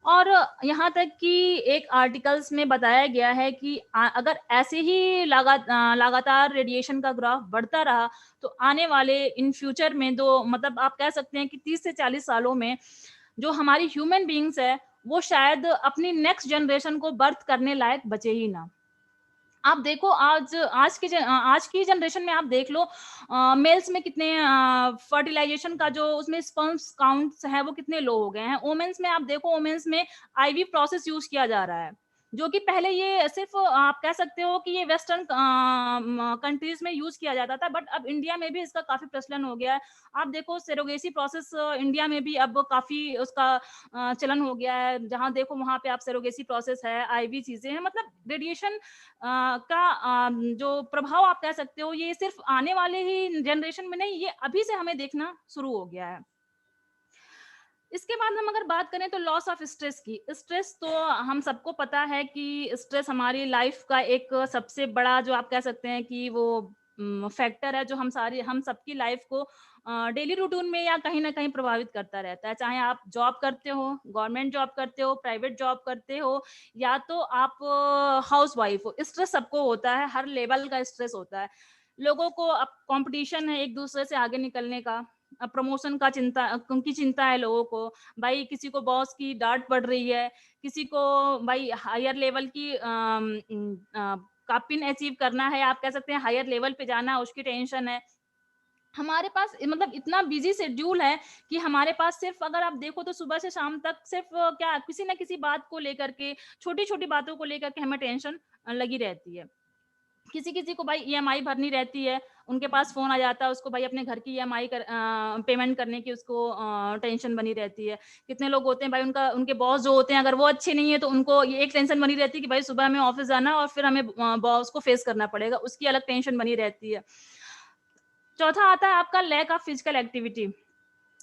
और यहाँ तक कि एक आर्टिकल्स में बताया गया है कि अगर ऐसे ही लगातार रेडिएशन का ग्राफ बढ़ता रहा, तो आने वाले इन फ्यूचर में, दो मतलब आप कह सकते हैं कि 30 से 40 सालों में जो हमारी ह्यूमन बींग्स है, वो शायद अपनी नेक्स्ट जनरेशन को बर्थ करने लायक बचे ही ना। आप देखो, आज की जनरेशन में आप देख लो, मेल्स में कितने फर्टिलाइजेशन का जो उसमें स्पर्म्स काउंट्स है वो कितने लो हो गए हैं। वुमेन्स में आप देखो, वुमेन्स में आईवी प्रोसेस यूज किया जा रहा है, जो कि पहले ये सिर्फ आप कह सकते हो कि ये वेस्टर्न कंट्रीज में यूज किया जाता था, बट अब इंडिया में भी इसका काफी प्रचलन हो गया है। आप देखो, सेरोगेसी प्रोसेस इंडिया में भी अब काफी उसका चलन हो गया है। जहां देखो वहां पे आप सेरोगेसी प्रोसेस है, आईवी चीजें हैं। मतलब रेडिएशन का जो प्रभाव आप कह सकते हो, ये सिर्फ आने वाले ही जनरेशन में नहीं, ये अभी से हमें देखना शुरू हो गया है। इसके बाद हम अगर बात करें तो लॉस ऑफ स्ट्रेस की। स्ट्रेस तो हम सबको पता है कि स्ट्रेस हमारी लाइफ का एक सबसे बड़ा, जो आप कह सकते हैं कि वो फैक्टर है, जो हम सबकी लाइफ को डेली रूटीन में या कहीं ना कहीं प्रभावित करता रहता है। चाहे आप जॉब करते हो, गवर्नमेंट जॉब करते हो, प्राइवेट जॉब करते हो, या तो आप हाउस वाइफ हो, स्ट्रेस सबको होता है, हर लेवल का स्ट्रेस होता है। लोगों को अब कंपटीशन है एक दूसरे से आगे निकलने का, प्रमोशन का चिंता है लोगों को। भाई किसी को बॉस की डांट पड़ रही है, किसी को भाई हायर लेवल की का पिन अचीव करना है, आप कह सकते हैं हायर लेवल पे जाना है, उसकी टेंशन है। हमारे पास मतलब इतना बिजी शेड्यूल है कि हमारे पास सिर्फ, अगर आप देखो तो सुबह से शाम तक सिर्फ क्या किसी ना किसी बात को लेकर के, छोटी छोटी बातों को लेकर के हमें टेंशन लगी रहती है। किसी-किसी को भाई ईएमआई भरनी रहती है, उनके पास फ़ोन आ जाता है, उसको भाई अपने घर की ईएमआई पेमेंट करने की उसको टेंशन बनी रहती है। कितने लोग होते हैं भाई, उनके बॉस जो होते हैं, अगर वो अच्छे नहीं है तो उनको ये एक टेंशन बनी रहती है कि भाई सुबह हमें ऑफ़िस जाना है और फिर हमें बॉस को फेस करना पड़ेगा, उसकी अलग टेंशन बनी रहती है। चौथा आता है आपका lack of physical activity.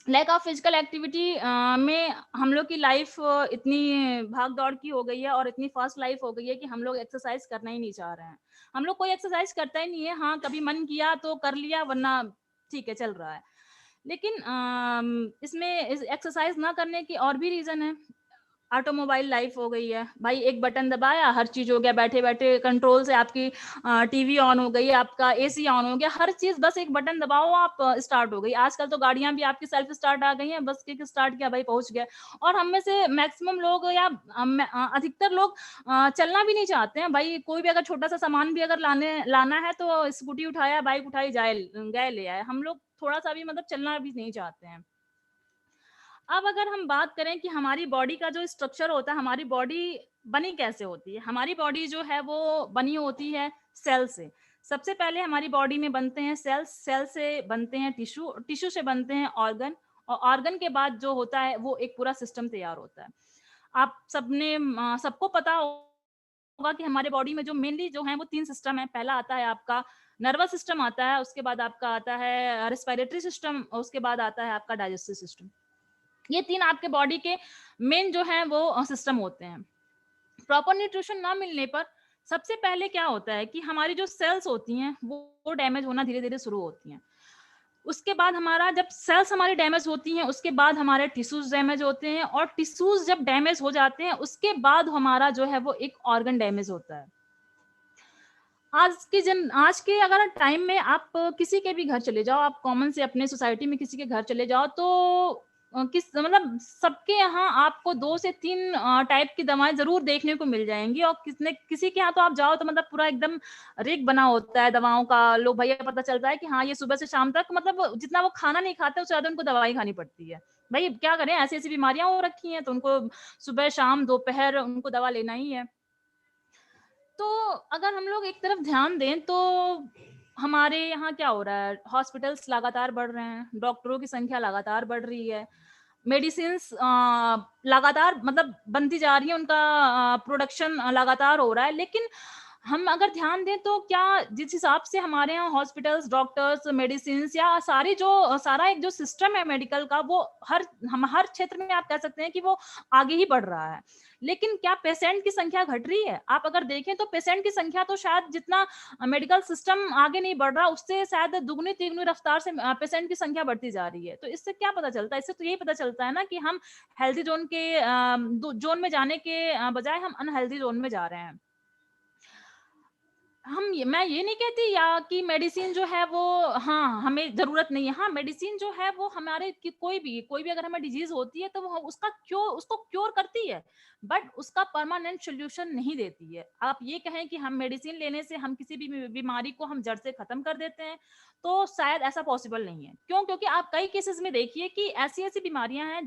Lack of physical activity में हम लोग की लाइफ इतनी भाग-दौड़ की हो गई है और इतनी फास्ट लाइफ हो गई है कि हम लोग एक्सरसाइज़ करना ही नहीं चाह रहे हैं। हम लोग कोई एक्सरसाइज़ करता ही नहीं है। हाँ, कभी मन किया तो कर लिया, वरना ठीक है, चल रहा है। लेकिन इसमें इस एक्सरसाइज़ ना करने की और भी रीज़न है। ऑटोमोबाइल लाइफ हो गई है। भाई एक बटन दबाया, हर चीज़ हो गया, बैठे-बैठे कंट्रोल से आपकी टीवी ऑन हो गई, आपका एसी ऑन हो गया, हर चीज़ बस एक बटन दबाओ आप, स्टार्ट हो गई। आजकल तो गाड़ियाँ भी आपकी सेल्फ स्टार्ट आ गई हैं, बस किक स्टार्ट किया भाई पहुँच गए। और हम में से मैक्सिमम लोग, या अधिकतर लोग चलना भी नहीं चाहते हैं। भाई कोई भी अगर छोटा-सा सामान भी अगर लाना है तो स्कूटी उठाया, बाइक उठाई, गए ले आए। हम लोग थोड़ा-सा भी मतलब चलना भी नहीं चाहते हैं। अब अगर हम बात करें कि हमारी बॉडी का जो स्ट्रक्चर होता है, हमारी बॉडी बनी कैसे होती है? हमारी बॉडी जो है वो बनी होती है सेल से। सबसे पहले हमारी बॉडी में बनते हैं सेल्स, सेल से बनते हैं टिश्यू, टिश्यू से बनते हैं ऑर्गन, और ऑर्गन के बाद जो होता है वो एक पूरा सिस्टम तैयार होता है। आप सबको पता होगा कि हमारे बॉडी में जो मेनली जो है वो 3 सिस्टम है। पहला आता है आपका नर्वस सिस्टम आता है, उसके बाद आपका आता है रेस्पिरेटरी सिस्टम, और उसके बाद आता है आपका डाइजेस्टिव सिस्टम। ये 3 आपके बॉडी के मेन जो है वो सिस्टम होते हैं। प्रॉपर न्यूट्रिशन ना मिलने पर सबसे पहले क्या होता है कि हमारी जो सेल्स होती हैं वो डैमेज होना धीरे-धीरे शुरू होती हैं। उसके बाद हमारा जब सेल्स हमारी डैमेज होती हैं, उसके बाद हमारे टिश्यूज़ डैमेज होते हैं और टिश्यूज़ जब डैमेज हो जाते हैं, उसके बाद हमारा जो है वो एक ऑर्गन डैमेज होता है। आज के अगर टाइम में आप किसी के भी घर चले जाओ, आप कॉमन से अपने सोसाइटी में किसी के घर चले जाओ तो किस मतलब सबके यहाँ आपको 2 से 3 टाइप की दवाएँ ज़रूर देखने को मिल जाएँगी और किसी के यहाँ तो आप जाओ तो मतलब पूरा एकदम रेक बना होता है दवाओं का। लो भैया पता चलता है कि हाँ, ये सुबह से शाम तक मतलब जितना वो खाना नहीं खाते उससे ज़्यादा उनको दवाई खानी पड़ती है। भई क्या करें ऐसी-ऐसी बीमारियाँ हो रखी हैं तो उनको सुबह, शाम, दोपहर उनको दवा लेना ही है। तो अगर हम लोग एक तरफ ध्यान दें तो हमारे यहाँ क्या हो रहा है, हॉस्पिटल्स लगातार बढ़ रहे हैं, डॉक्टरों की संख्या लगातार बढ़ रही है, मेडिसिन्स लगातार मतलब बनती जा रही है, उनका प्रोडक्शन लगातार हो रहा है। लेकिन हम अगर ध्यान दें तो क्या जिस हिसाब से हमारे यहाँ हॉस्पिटल्स, डॉक्टर्स, मेडिसिन्स या सारा एक जो सिस्टम है मेडिकल का वो हर क्षेत्र में आप कह सकते हैं कि वो आगे ही बढ़ रहा है। लेकिन क्या पेशेंट की संख्या घट रही है? आप अगर देखें तो पेशेंट की संख्या तो शायद जितना मेडिकल सिस्टम आगे नहीं बढ़ रहा, उससे शायद दुगनी-तिगुनी रफ्तार से पेशेंट की संख्या बढ़ती जा रही है। तो इससे क्या पता चलता है? इससे तो यही पता चलता है ना कि हम हेल्दी ज़ोन के ज़ोन में जाने के बजाय हम अनहेल्दी ज़ोन में जा रहे हैं। मैं ये नहीं कहती या कि मेडिसिन जो है वो हाँ, हमें ज़रूरत नहीं है। हाँ, मेडिसिन जो है वो हमारे कि कोई भी अगर हमें डिज़ीज़ होती है तो वो उसको क्योर करती है, बट उसका परमानेंट सॉल्यूशन नहीं देती है। आप ये कहें कि हम मेडिसिन लेने से हम किसी भी बीमारी को हम जड़ से खत्म कर देते हैं, तो शायद ऐसा पॉसिबल नहीं है। क्यों? क्योंकि आप कई केसेज़ में देखिए कि ऐसी-ऐसी बीमारियाँ हैं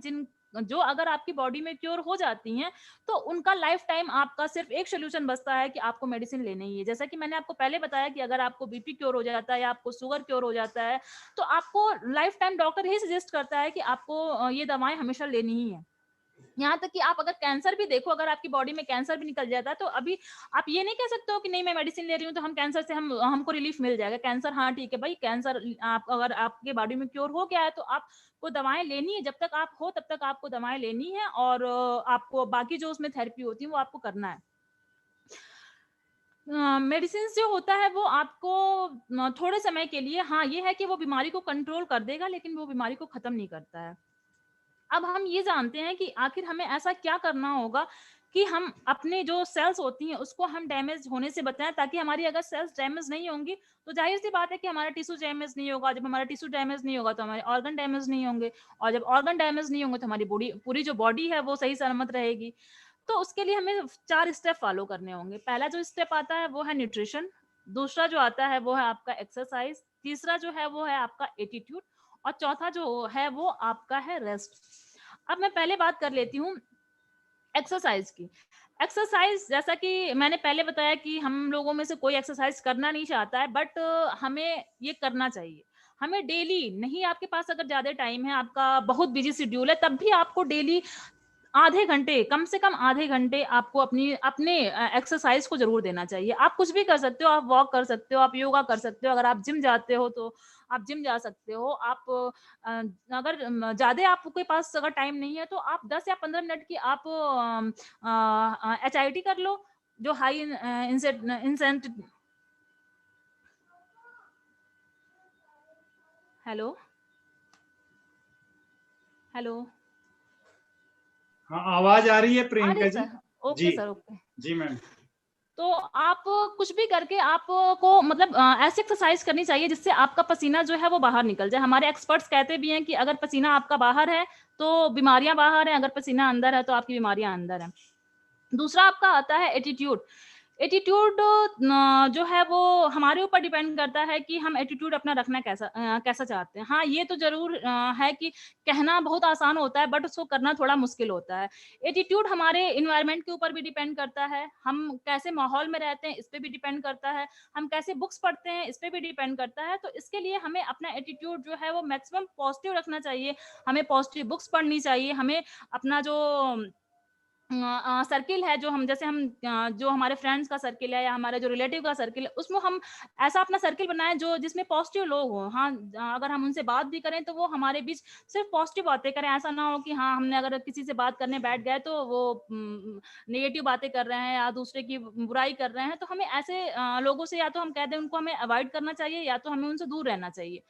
जो अगर आपकी बॉडी में क्योर हो जाती हैं, तो उनका लाइफ टाइम आपका सिर्फ एक सॉल्यूशन बचता है कि आपको मेडिसिन लेनी ही है। जैसा कि मैंने आपको पहले बताया कि अगर आपको बीपी क्योर हो जाता है या आपको शुगर क्योर हो जाता है, तो आपको लाइफ टाइम डॉक्टर यही सजेस्ट करता है कि आपको ये दवाएँ हमेशा लेनी ही है। यहाँ तक कि आप अगर कैंसर भी देखो, अगर आपकी बॉडी में कैंसर भी निकल जाता है, तो अभी आप ये नहीं कह सकते हो कि नहीं मैं मेडिसिन ले रही हूँ, तो हम कैंसर से हमको रिलीफ मिल जाएगा। कैंसर हाँ, ठीक है भाई कैंसर आप अगर आपके बॉडी में क्योर हो गया है, तो आपको दवाएँ लेनी है, जब तक आप हो तब तक आपको दवाएँ लेनी है और आपको बाकी जो उसमें थेरेपी होती है, वो आपको करना है। मेडिसिन्स जो होता है वो आपको थोड़े समय के लिए हाँ, ये है कि वो बीमारी को कंट्रोल कर देगा, लेकिन वो बीमारी को खत्म नहीं करता है। अब हम ये जानते हैं कि आखिर हमें ऐसा क्या करना होगा कि हम अपने जो सेल्स होती हैं उसको हम डैमेज होने से बचाएँ ताकि हमारी अगर सेल्स डैमेज नहीं होंगी तो ज़ाहिर-सी बात है कि हमारा टिश्यू डैमेज नहीं होगा। जब हमारा टिश्यू डैमेज नहीं होगा तो हमारे ऑर्गन डैमेज नहीं होंगे और जब ऑर्गन डैमेज नहीं होंगे तो हमारी बॉडी पूरी जो बॉडी है वो सही सलामत रहेगी। तो उसके लिए हमें 4 स्टेप फॉलो करने होंगे। पहला जो स्टेप आता है वो है न्यूट्रिशन, दूसरा जो आता है वो है आपका एक्सरसाइज़, तीसरा जो है वो है आपका एटीट्यूड और चौथा जो है वो आपका है रेस्ट। अब मैं पहले बात कर लेती हूँ एक्सरसाइज़ की। एक्सरसाइज़ जैसा कि मैंने पहले बताया कि हम लोगों में से कोई एक्सरसाइज़ करना नहीं चाहता है बट हमें ये करना चाहिए। हमें डेली नहीं आपके पास अगर ज़्यादा टाइम है, आपका बहुत बिज़ी शेड्यूल है, तब भी आपको डेली आधे घंटे, कम से कम आधे घंटे आपको अपने एक्सरसाइज़ को ज़रूर देना चाहिए। आप कुछ भी कर सकते हो, आप वॉक कर सकते हो, आप योगा कर सकते हो, अगर आप जिम जाते हो तो आप जिम जा सकते हो। अ, अगर ज़्यादा आपके पास अगर टाइम नहीं है तो आप 10 या 15 मिनट की आप एचआईटी कर लो, जो हाई इन अ, इंसेट इंसेंट हेलो? हेलो? हाँ, आवाज आ रही है आ रही प्रियंका है जी? सर? ओके जी, सर, ओके। जी मैम। तो आप कुछ भी करके आपको मतलब ऐसी एक्सरसाइज करनी चाहिए जिससे आपका पसीना जो है वो बाहर निकल जाए। हमारे एक्सपर्ट्स कहते भी हैं कि अगर पसीना आपका बाहर है, तो बीमारियाँ बाहर हैं, अगर पसीना अंदर है, तो आपकी बीमारियाँ अंदर हैं। दूसरा आपका आता है एटीट्यूड। एटीट्यूड जो है वो हमारे ऊपर डिपेंड करता है कि हम एटीट्यूड अपना रखना कैसा चाहते हैं। हाँ, ये तो ज़रूर है कि कहना बहुत आसान होता है बट उसको करना थोड़ा मुश्किल होता है। एटीट्यूड हमारे एनवायरनमेंट के ऊपर भी डिपेंड करता है, हम कैसे माहौल में रहते हैं इस पे भी डिपेंड करता है, हम कैसे बुक्स पढ़ते हैं इस पे भी डिपेंड करता है। तो इसके लिए हमें अपना एटीट्यूड जो है वो मैक्सिमम पॉजिटिव रखना चाहिए। हमें पॉजिटिव बुक्स पढ़नी चाहिए, हमें अपना जो सर्किल है, जो हम जैसे हम जो हमारे फ्रेंड्स का सर्किल है या हमारे जो रिलेटिव का सर्किल है, उसमें हम ऐसा अपना सर्किल बनाएँ जो जिसमें पॉजिटिव लोग हों। हाँ, अगर हम उनसे बात भी करें तो वो हमारे बीच सिर्फ़ पॉजिटिव बातें करें, ऐसा ना हो कि हाँ, हमने अगर किसी से बात करने बैठ गए तो वो नेगेटिव बातें कर रहे हैं या दूसरे की बुराई कर रहे हैं, तो हमें ऐसे लोगों से या तो हम कह दें उनको हमें अवॉइड करना चाहिए या तो हमें उनसे दूर रहना चाहिए।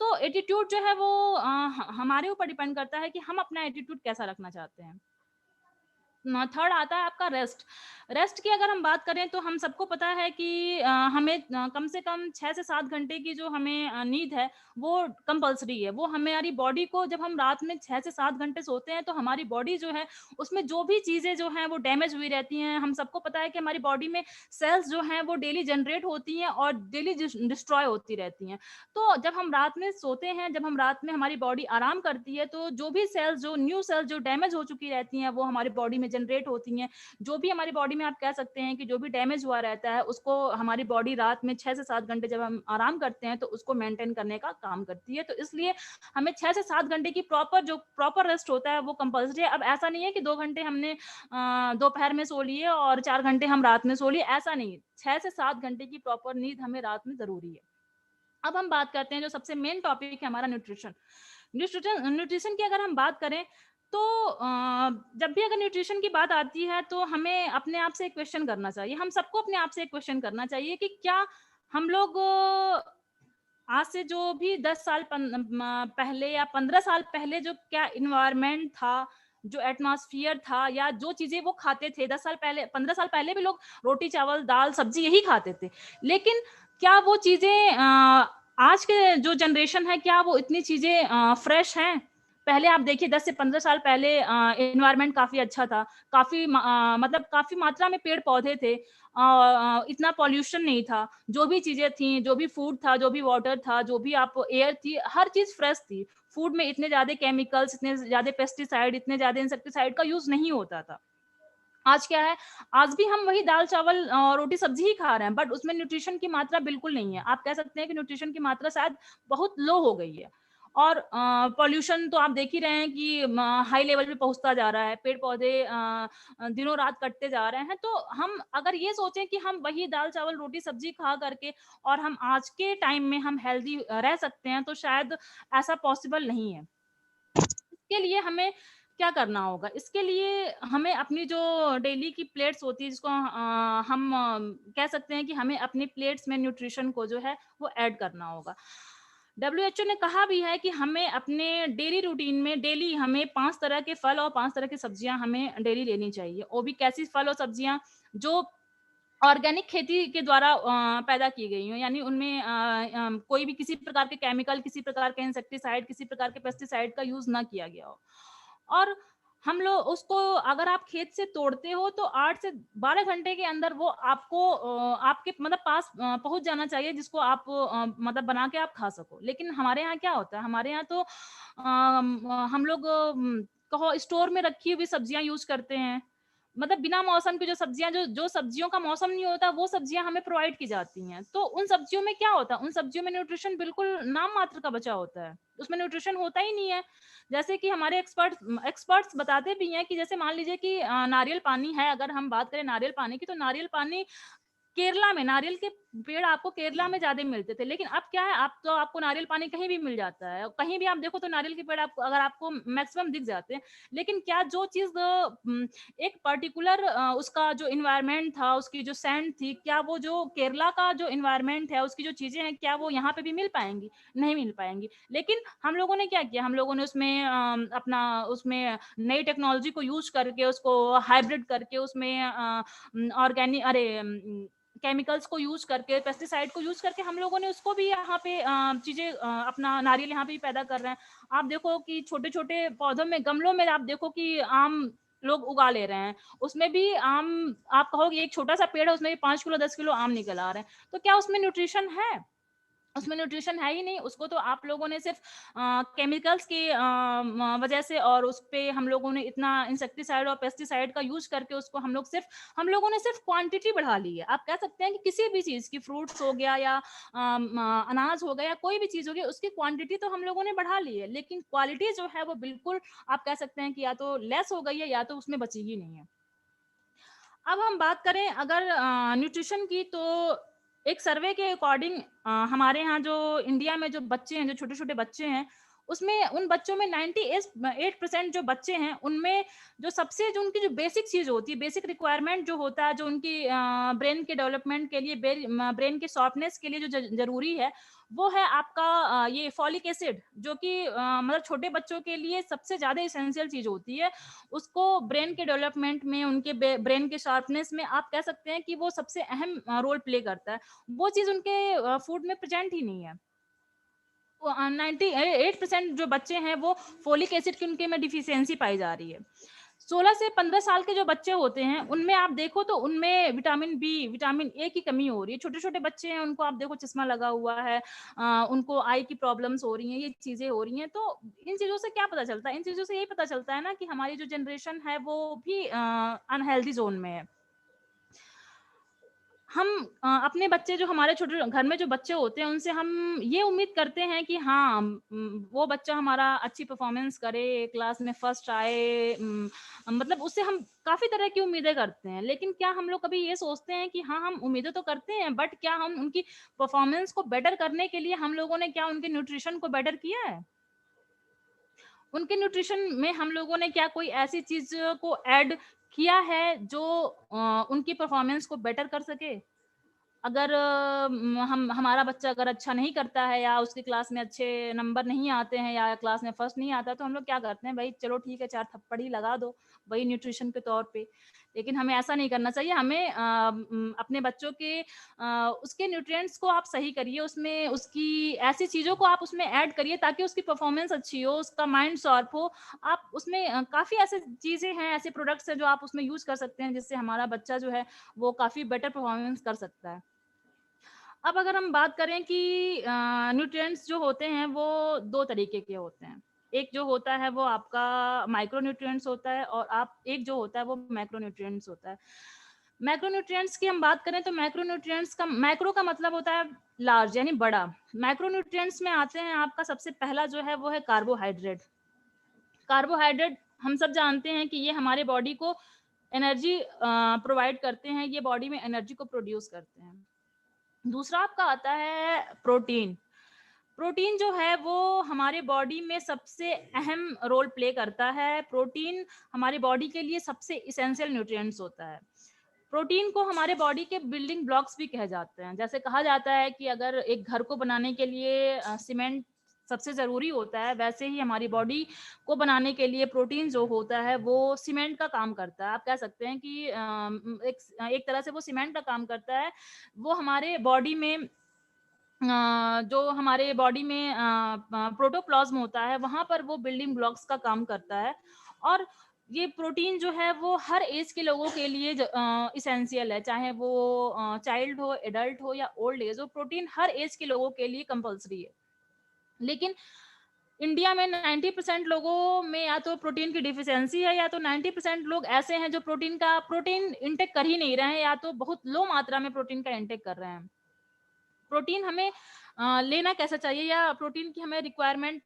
तो एटीट्यूड जो है वो हमारे ऊपर डिपेंड करता है कि हम अपना एटीट्यूड कैसा रखना चाहते हैं। थर्ड आता है आपका रेस्ट। रेस्ट की अगर हम बात करें तो हम सबको पता है कि हमें कम से कम 6 से 7 घंटे की जो हमें नींद है, वो कंपल्सरी है। वो हमारी बॉडी को जब हम रात में 6 से 7 घंटे सोते हैं, तो हमारी बॉडी जो है, उसमें जो भी चीज़ें जो हैं, वो डैमेज हुई रहती हैं। हम सबको पता है कि हमारी बॉडी में सेल्स जो हैं, वो डेली जनरेट होती हैं और डेली डिस्ट्रॉय होती रहती हैं। तो जब हम रात में सोते हैं, जब हम रात में हमारी बॉडी आराम करती है, तो जो भी सेल्स, जो न्यू सेल्स जो डैमेज हो चुकी रहती हैं, वो हमारी बॉडी में जनरेट होती हैं। जो भी हमारी बॉडी में आप कह सकते हैं कि जो भी डैमेज हुआ रहता है, उसको हमारी बॉडी रात में 6 से 7 घंटे जब हम आराम करते हैं, तो उसको मेंटेन करने का काम करती है। तो इसलिए हमें 6 से 7 घंटे की प्रॉपर रेस्ट होता है, वो कंपल्सरी है। अब ऐसा नहीं है कि 2 घंटे हमने दोपहर में सो लिए और 4 घंटे हम रात में सो लिए, ऐसा नहीं है। 6 से 7 घंटे की प्रॉपर नींद हमें रात में ज़रूरी है। अब हम बात करते हैं जो सबसे मेन टॉपिक है हमारा न्यूट्रिशन। न्यूट्रिशन की अगर हम बात करें तो जब भी अगर न्यूट्रिशन की बात आती है तो हमें अपने आप से एक क्वेश्चन करना चाहिए। हम सबको अपने आप से एक क्वेश्चन करना चाहिए कि क्या हम लोग आज से जो भी 10 साल पहले या 15 साल पहले जो क्या एनवायरनमेंट था, जो एटमॉस्फियर था या जो चीज़ें वो खाते थे, 10 साल पहले 15 साल पहले भी लोग रोटी, चावल, दाल, सब्ज़ी यही खाते थे। लेकिन क्या वो चीज़ें आज के जो जनरेशन है, क्या वो इतनी चीज़ें फ्रेश हैं? पहले आप देखिए 10 से 15 साल पहले एनवायरनमेंट काफ़ी अच्छा था। मतलब काफ़ी मात्रा में पेड़-पौधे थे। इतना पॉल्यूशन नहीं था। जो भी चीज़ें थी, जो भी फूड था, जो भी वाटर था, जो भी आप एयर थी, हर चीज़ फ्रेश थी। फूड में इतने ज़्यादा केमिकल्स, इतने ज़्यादा पेस्टिसाइड, इतने ज़्यादा इंसेक्टिसाइड का यूज़ नहीं होता था। आज क्या है, आज भी हम वही दाल-चावल रोटी सब्ज़ी ही खा रहे हैं, बट उसमें न्यूट्रिशन की मात्रा बिल्कुल नहीं है। आप कह सकते हैं कि न्यूट्रिशन की मात्रा शायद बहुत लो हो गई है। और पॉल्यूशन तो आप देख ही रहे हैं कि हाई लेवल पे पहुँचता जा रहा है। पेड़-पौधे दिनों-रात कटते जा रहे हैं। तो हम अगर ये सोचें कि हम वही दाल-चावल रोटी सब्ज़ी खा करके और हम आज के टाइम में हम हेल्दी रह सकते हैं, तो शायद ऐसा पॉसिबल नहीं है। इसके लिए हमें क्या करना होगा? इसके लिए हमें अपनी जो डेली की प्लेट्स होती है जिसको हम कह सकते हैं कि हमें अपनी प्लेट्स में न्यूट्रिशन को जो है वो ऐड करना होगा। डब्ल्यूएचओ ने कहा भी है कि हमें अपने डेली रूटीन में डेली हमें 5 तरह के फल और 5 तरह की सब्जियाँ हमें डेली लेनी चाहिए। वो भी कैसी फल और सब्जियाँ जो ऑर्गेनिक खेती के द्वारा पैदा की गई हों, यानी उनमें कोई भी किसी प्रकार के केमिकल, किसी प्रकार के इंसेक्टिसाइड, किसी प्रकार के पेस्टिसाइड का यूज़ ना किया गया हो। और हम लोग उसको अगर आप खेत से तोड़ते हो तो 8 से 12 घंटे के अंदर वो आपको आपके मतलब पास पहुँच जाना चाहिए जिसको आप मतलब बना के आप खा सको। लेकिन हमारे यहाँ क्या होता है, हमारे यहाँ तो हम लोग कहो स्टोर में रखी हुई सब्जियाँ यूज़ करते हैं। मतलब बिना मौसम की जो सब्जियाँ जो जो सब्जियों का मौसम नहीं होता, वो सब्जियाँ हमें प्रोवाइड की जाती हैं। तो उन सब्जियों में क्या होता है, उन सब्जियों में न्यूट्रिशन बिल्कुल नाम मात्र का बचा होता है। उसमें न्यूट्रिशन होता ही नहीं है। जैसे कि हमारे एक्सपर्ट्स बताते भी हैं कि जैसे मान लीजिए कि नारियल पानी है, अगर हम बात करें नारियल पानी की, तो नारियल पानी केरला में नारियल के पेड़ आपको केरला में ज़्यादा मिलते थे, लेकिन अब क्या है, अब तो आपको नारियल पानी कहीं भी मिल जाता है। कहीं भी आप देखो तो नारियल के पेड़ आपको अगर आपको मैक्सिमम दिख जाते हैं। लेकिन क्या जो चीज़ एक पर्टिकुलर उसका जो एनवायरनमेंट था, उसकी जो सैंड थी, क्या वो जो केरला का जो एनवायरनमेंट है, उसकी जो चीज़ें हैं, क्या वो यहाँ पे भी मिल पाएँगी? नहीं मिल पाएँगी। लेकिन हम लोगों ने क्या किया, हम लोगों ने उसमें अपना उसमें नई टेक्नोलॉजी को यूज़ करके, उसको हाइब्रिड करके, उसमें ऑर्गेनिक केमिकल्स को यूज़ करके, पेस्टिसाइड को यूज़ करके हम लोगों ने उसको भी यहाँ पे चीज़ें अपना नारियल यहाँ पे भी पैदा कर रहे हैं। आप देखो कि छोटे-छोटे पौधों में, गमलों में आप देखो कि आम लोग उगा ले रहे हैं। उसमें भी आम आप कहोगे एक छोटा-सा पेड़ है, उसमें भी 5 किलो 10 किलो आम निकल आ रहे हैं। तो क्या उसमें न्यूट्रिशन है? उसमें न्यूट्रिशन है ही नहीं, उसको तो आप लोगों ने सिर्फ़ केमिकल्स की वजह से और उसपे हम लोगों ने इतना इंसेक्टिसाइड और पेस्टिसाइड का यूज़ करके उसको हम लोगों ने सिर्फ़ क्वांटिटी बढ़ा ली है। आप कह सकते हैं कि किसी भी चीज़ की, फ्रूट्स हो गया या अनाज हो गया या कोई भी चीज़ हो गई, उसकी क्वांटिटी तो हम लोगों ने बढ़ा ली है, लेकिन क्वालिटी जो है वो बिल्कुल आप कह सकते हैं कि या तो लेस हो गई है या तो उसमें बची ही नहीं है। अब हम बात करें अगर न्यूट्रिशन की, तो एक सर्वे के अकॉर्डिंग हमारे यहाँ जो इंडिया में जो बच्चे हैं, जो छोटे-छोटे बच्चे हैं, उसमें उन बच्चों में 98% जो बच्चे हैं, उनमें जो सबसे जो उनकी जो बेसिक चीज़ होती है, बेसिक रिक्वायरमेंट जो होता है, जो उनकी ब्रेन के डेवलपमेंट के लिए, ब्रेन के शार्पनेस के लिए जो ज़रूरी है, वो है आपका ये फॉलिक एसिड, जो कि मतलब छोटे बच्चों के लिए सबसे ज़्यादा एसेंशियल चीज़ होती है। उसको ब्रेन के डेवलपमेंट में, उनके ब्रेन के शार्पनेस में आप कह सकते हैं कि वो सबसे अहम रोल प्ले करता है। वो चीज़ उनके फूड में प्रेज़ेंट ही नहीं है। वो 98% जो बच्चे हैं वो फोलिक एसिड की उनके में डिफिशियंसी पाई जा रही है। 16 से 15 साल के जो बच्चे होते हैं, उनमें आप देखो तो उनमें विटामिन बी, विटामिन ए की कमी हो रही है। छोटे-छोटे बच्चे हैं, उनको आप देखो चश्मा लगा हुआ है, उनको आई की प्रॉब्लम्स हो रही हैं, ये चीज़ें हो रही हैं। तो इन चीज़ों से क्या पता चलता है? इन चीज़ों से यही पता चलता है ना कि हमारी जो जनरेशन है वो भी अनहेल्दी ज़ोन में है। हम अपने बच्चे, जो हमारे छोटे घर में जो बच्चे होते हैं, उनसे हम ये उम्मीद करते हैं कि हाँ, वो बच्चा हमारा अच्छी परफॉर्मेंस करे, क्लास में फर्स्ट आए, मतलब उससे हम काफ़ी तरह की उम्मीदें करते हैं। लेकिन क्या हम लोग कभी ये सोचते हैं कि हाँ, हम उम्मीदें तो करते हैं, बट क्या हम उनकी परफॉर्मेंस को बेटर करने के लिए हम लोगों ने क्या उनके न्यूट्रिशन को बेटर किया है? उनके न्यूट्रिशन में हम लोगों ने क्या कोई ऐसी चीज़ को ऐड किया है जो उनकी परफॉर्मेंस को बेटर कर सके? अगर हम हमारा बच्चा अगर अच्छा नहीं करता है, या उसकी क्लास में अच्छे नंबर नहीं आते हैं, या क्लास में फर्स्ट नहीं आता, तो हम लोग क्या करते हैं, भाई चलो ठीक है, 4 थप्पड़ ही लगा दो, वही न्यूट्रिशन के तौर पे। लेकिन हमें ऐसा नहीं करना चाहिए। हमें अपने बच्चों के उसके न्यूट्रिएंट्स को आप सही करिए, उसमें उसकी ऐसी चीज़ों को आप उसमें ऐड करिए ताकि उसकी परफॉर्मेंस अच्छी हो, उसका माइंड शार्प हो। आप उसमें काफ़ी ऐसी चीज़ें हैं, ऐसे प्रोडक्ट्स हैं जो आप उसमें यूज़ कर सकते हैं, जिससे हमारा बच्चा जो है वो काफ़ी बेटर परफॉर्मेंस कर सकता है। अब अगर हम बात करें कि न्यूट्रिएंट्स जो होते हैं वो 2 तरीके के होते हैं। एक जो होता है वो आपका माइक्रो न्यूट्रिएंट्स होता है, और आप एक जो होता है वो मैक्रो न्यूट्रिएंट्स होता है। मैक्रो न्यूट्रिएंट्स की हम बात करें तो मैक्रो न्यूट्रिएंट्स का, मैक्रो का मतलब होता है लार्ज यानी बड़ा। मैक्रो न्यूट्रिएंट्स में आते हैं आपका सबसे पहला जो है वो है कार्बोहाइड्रेट। कार्बोहाइड्रेट हम सब जानते हैं कि ये हमारे बॉडी को एनर्जी प्रोवाइड करते हैं, ये बॉडी में एनर्जी को प्रोड्यूस करते हैं। दूसरा आपका आता है प्रोटीन। प्रोटीन जो है वो हमारे बॉडी में सबसे अहम रोल प्ले करता है। प्रोटीन हमारी बॉडी के लिए सबसे इसेंशियल न्यूट्रिएंट्स होता है। प्रोटीन को हमारे बॉडी के बिल्डिंग ब्लॉक्स भी कहे जाते हैं। जैसे कहा जाता है कि अगर एक घर को बनाने के लिए सीमेंट सबसे ज़रूरी होता है, वैसे ही हमारी बॉडी को बनाने के लिए प्रोटीन जो होता है वो सीमेंट का काम करता है। आप कह सकते हैं कि एक तरह से वो सीमेंट का काम करता है। वो हमारे बॉडी में जो हमारे बॉडी में प्रोटोप्लाज्म होता है, वहाँ पर वो बिल्डिंग ब्लॉक्स का काम करता है। और ये प्रोटीन जो है वो हर एज के लोगों के लिए इसेंशियल है, चाहे वो चाइल्ड हो, एडल्ट हो या ओल्ड एज हो, प्रोटीन हर एज के लोगों के लिए कंपल्सरी है। लेकिन इंडिया में 90% लोगों में या तो प्रोटीन की डिफिशियंसी है, या तो 90% लोग ऐसे हैं जो प्रोटीन इंटेक कर ही नहीं रहे हैं, या तो बहुत लो मात्रा में प्रोटीन का इंटेक कर रहे हैं। प्रोटीन हमें लेना कैसा चाहिए, या प्रोटीन की हमें रिक्वायरमेंट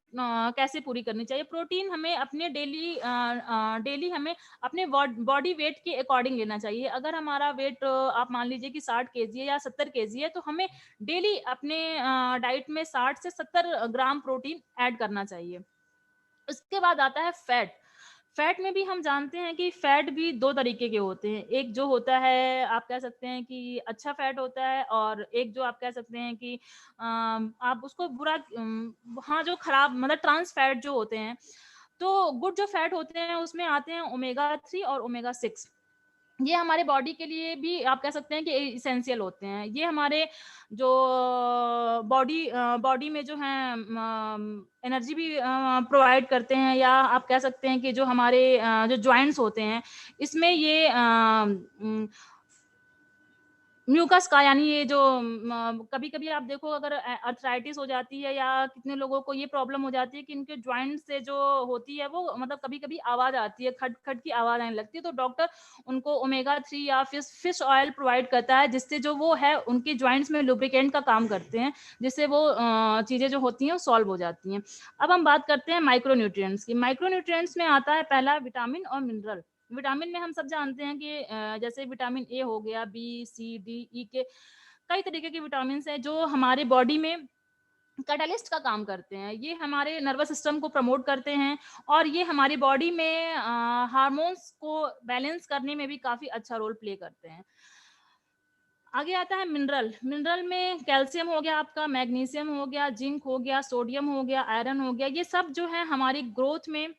कैसे पूरी करनी चाहिए? प्रोटीन हमें अपने डेली हमें अपने बॉडी वेट के अकॉर्डिंग लेना चाहिए। अगर हमारा वेट आप मान लीजिए कि 60 केजी है या 70 केजी है, तो हमें डेली अपने डाइट में 60 से 70 ग्राम प्रोटीन ऐड करना चाहिए। उसके बाद आता है फैट। फैट में भी हम जानते हैं कि फैट भी 2 तरीके के होते हैं। एक जो होता है आप कह सकते हैं कि अच्छा फैट होता है, और एक जो आप कह सकते हैं कि आप उसको हाँ, जो खराब मतलब ट्रांस फैट जो होते हैं। तो गुड जो फैट होते हैं उसमें आते हैं ओमेगा 3 और ओमेगा 6। ये हमारे बॉडी के लिए भी आप कह सकते हैं कि इसेंशियल होते हैं। ये हमारे जो बॉडी में जो है एनर्जी भी प्रोवाइड करते हैं, या आप कह सकते हैं कि जो हमारे जो जॉइंट्स होते हैं, इसमें ये म्यूकस का, यानी ये जो कभी-कभी आप देखो अगर अर्थराइटिस हो जाती है, या कितने लोगों को ये प्रॉब्लम हो जाती है कि इनके जॉइंट से जो होती है वो मतलब कभी-कभी आवाज़ आती है, खट-खट की आवाज़ आने लगती है, तो डॉक्टर उनको ओमेगा 3 या फिश ऑयल प्रोवाइड करता है, जिससे जो वो है उनके जॉइंट्स में लुब्रिकेंट का काम करते हैं, जिससे वो चीज़ें जो होती हैं वो सॉल्व हो जाती हैं। अब हम बात करते हैं माइक्रो न्यूट्रिएंट्स की। माइक्रो न्यूट्रिएंट्स में आता है पहला विटामिन और मिनरल। विटामिन में हम सब जानते हैं कि जैसे विटामिन ए हो गया, बी, सी, डी, ई के कई तरीके के विटामिन्स हैं जो हमारे बॉडी में कैटलिस्ट का काम करते हैं। ये हमारे नर्वस सिस्टम को प्रमोट करते हैं और ये हमारी बॉडी में हार्मोन्स को बैलेंस करने में भी काफ़ी अच्छा रोल प्ले करते हैं। आगे आता है मिनरल। मिनरल में कैल्शियम हो गया आपका, मैग्नीशियम हो गया, जिंक हो गया, सोडियम हो गया, आयरन हो गया। ये सब जो है हमारी ग्रोथ में,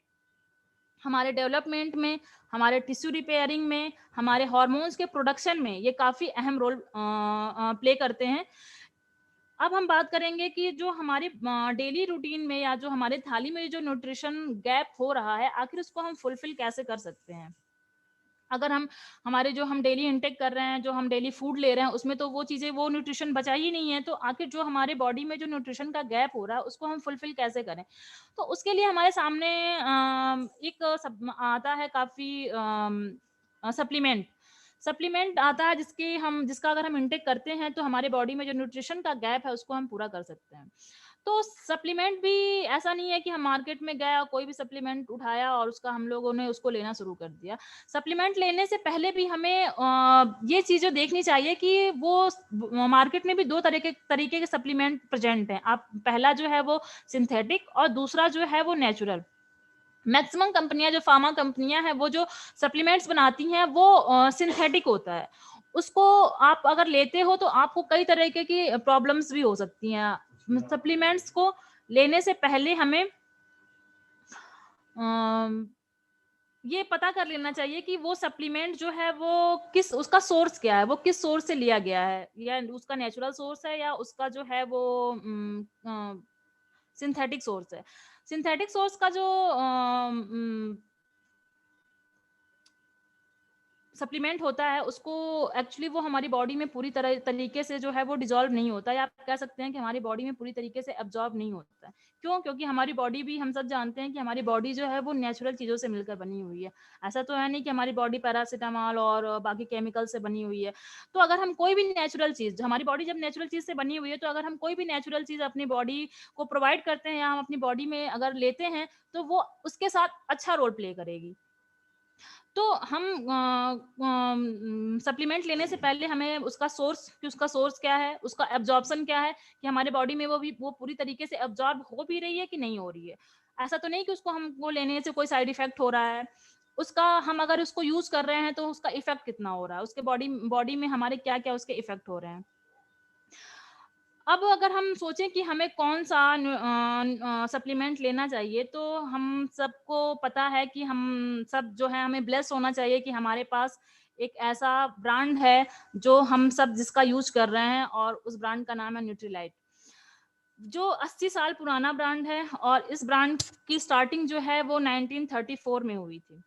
हमारे डेवलपमेंट में, हमारे टिश्यू रिपेयरिंग में, हमारे हार्मोन्स के प्रोडक्शन में ये काफ़ी अहम रोल प्ले करते हैं। अब हम बात करेंगे कि जो हमारे डेली रूटीन में या जो हमारे थाली में जो न्यूट्रिशन गैप हो रहा है, आखिर उसको हम फुलफिल कैसे कर सकते हैं? अगर हम हमारे जो हम डेली इंटेक कर रहे हैं, जो हम डेली फूड ले रहे हैं, उसमें तो वो चीज़ें, वो न्यूट्रिशन बचा ही नहीं है, तो आखिर जो हमारे बॉडी में जो न्यूट्रिशन का गैप हो रहा है, उसको हम फुलफिल कैसे करें? तो उसके लिए हमारे सामने एक सब आता है काफ़ी सप्लीमेंट। सप्लीमेंट आता है जिसका अगर हम इंटेक करते हैं, तो हमारे बॉडी में जो न्यूट्रिशन का गैप है, उसको हम पूरा कर सकते हैं। तो सप्लीमेंट भी ऐसा नहीं है कि हम मार्केट में गए और कोई भी सप्लीमेंट उठाया और उसका हम लोगों ने उसको लेना शुरू कर दिया। सप्लीमेंट लेने से पहले भी हमें ये चीज़ें देखनी चाहिए कि वो मार्केट में भी 2 तरीके के सप्लीमेंट प्रेज़ेंट हैं। आप पहला जो है वो सिंथेटिक और दूसरा जो है वो नेचुरल। मैक्सिमम कंपनियाँ, जो फार्मा कंपनियाँ हैं, वो जो सप्लीमेंट्स बनाती हैं, वो सिंथेटिक होता है। उसको आप अगर लेते हो, तो आपको कई तरीके की प्रॉब्लम्स भी हो सकती हैं। सप्लीमेंट्स को लेने से पहले हमें अम ये पता कर लेना चाहिए कि वो सप्लीमेंट जो है वो किस उसका सोर्स क्या है, वो किस सोर्स से लिया गया है, या उसका नेचुरल सोर्स है या उसका जो है वो सिंथेटिक सोर्स है। सिंथेटिक सोर्स का जो सप्लीमेंट होता है, उसको एक्चुअली वो हमारी बॉडी में पूरी तरीके से जो है वो डिसॉल्व नहीं होता, या आप कह सकते हैं कि हमारी बॉडी में पूरी तरीके से एब्ज़ॉर्ब नहीं होता है। क्यों? क्योंकि हमारी बॉडी भी, हम सब जानते हैं कि हमारी बॉडी जो है वो नेचुरल चीज़ों से मिलकर बनी हुई है। ऐसा तो है नहीं कि हमारी बॉडी पैरासिटामॉल और बाकी केमिकल से बनी हुई है। तो अगर हम कोई भी नेचुरल चीज़, हमारी बॉडी जब नेचुरल चीज़ से बनी हुई है, तो अगर हम कोई भी नेचुरल चीज़ अपनी बॉडी को प्रोवाइड करते हैं या हम अपनी बॉडी में अगर लेते हैं, तो वो उसके साथ अच्छा रोल प्ले करेगी। तो हम सप्लीमेंट लेने से पहले हमें उसका सोर्स क्या है, उसका एब्ज़ॉर्प्शन क्या है, कि हमारे बॉडी में वो पूरी तरीके से एब्ज़ॉर्ब हो भी रही है कि नहीं हो रही है। ऐसा तो नहीं कि उसको हमको लेने से कोई साइड इफ़ेक्ट हो रहा है। उसका हम अगर उसको यूज़ कर रहे हैं, तो उसका इफ़ेक्ट कितना हो रहा है, उसके बॉडी में हमारे क्या-क्या उसके इफ़ेक्ट हो रहे हैं। अब अगर हम सोचें कि हमें कौन-सा सप्लीमेंट लेना चाहिए, तो हम सबको पता है कि हम सब जो है, हमें ब्लेस होना चाहिए कि हमारे पास एक ऐसा ब्रांड है, जो हम सब जिसका यूज़ कर रहे हैं, और उस ब्रांड का नाम है न्यूट्रीलाइट। जो 80 साल पुराना ब्रांड है, और इस ब्रांड की स्टार्टिंग जो है वो 1934 में हुई थी।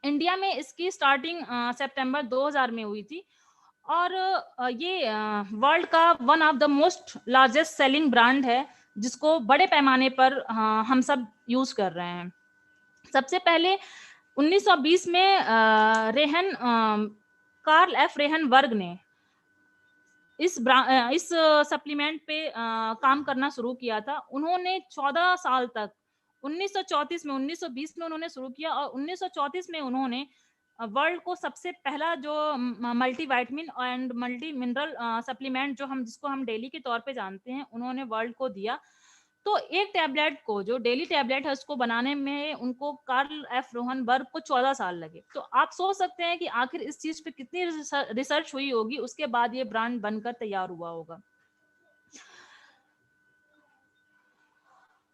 इंडिया में इसकी स्टार्टिंग सितंबर 2000 में हुई थी, और ये वर्ल्ड का one of the most largest selling brand है, जिसको बड़े पैमाने पर हम सब यूज़ कर रहे हैं। सबसे पहले 1920 में कार्ल एफ रेहनबर्ग ने इस सप्लीमेंट पे काम करना शुरू किया था। उन्होंने 14 साल तक 1920 में उन्होंने शुरू किया, और 1934 में उन्होंने वर्ल्ड को सबसे पहला जो multivitamin and multi mineral supplement, जिसको हम डेली के तौर पे जानते हैं, उन्होंने वर्ल्ड को दिया। तो एक टैबलेट को, जो डेली टैबलेट है, उसको बनाने में उनको कार्ल एफ रोहनबर्ग को 14 साल लगे। तो आप सोच सकते हैं कि आखिर इस चीज़ पे कितनी रिसर्च हुई होगी, उसके बाद ये ब्रांड बनकर तैयार हुआ होगा।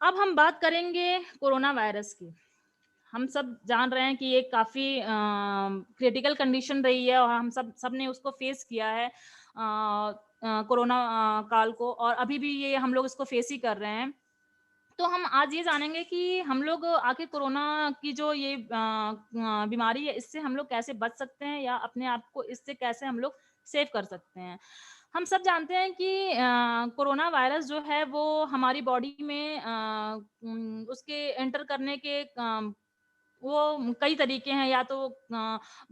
अब हम बात करेंगे कोरोना वायरस की। हम सब जान रहे हैं कि ये काफ़ी क्रिटिकल कंडीशन रही है, और हम सबने उसको फेस किया है, कोरोना काल को, और अभी भी ये हम लोग इसको फेस ही कर रहे हैं। तो हम आज ये जानेंगे कि हम लोग आखिर कोरोना की जो ये बीमारी है, इससे हम लोग कैसे बच सकते हैं, या अपने आप को इससे कैसे हम लोग सेव कर सकते हैं। हम सब जानते हैं कि कोरोना वायरस जो है वो हमारी बॉडी में उसके एंटर करने के वो कई तरीके हैं, या तो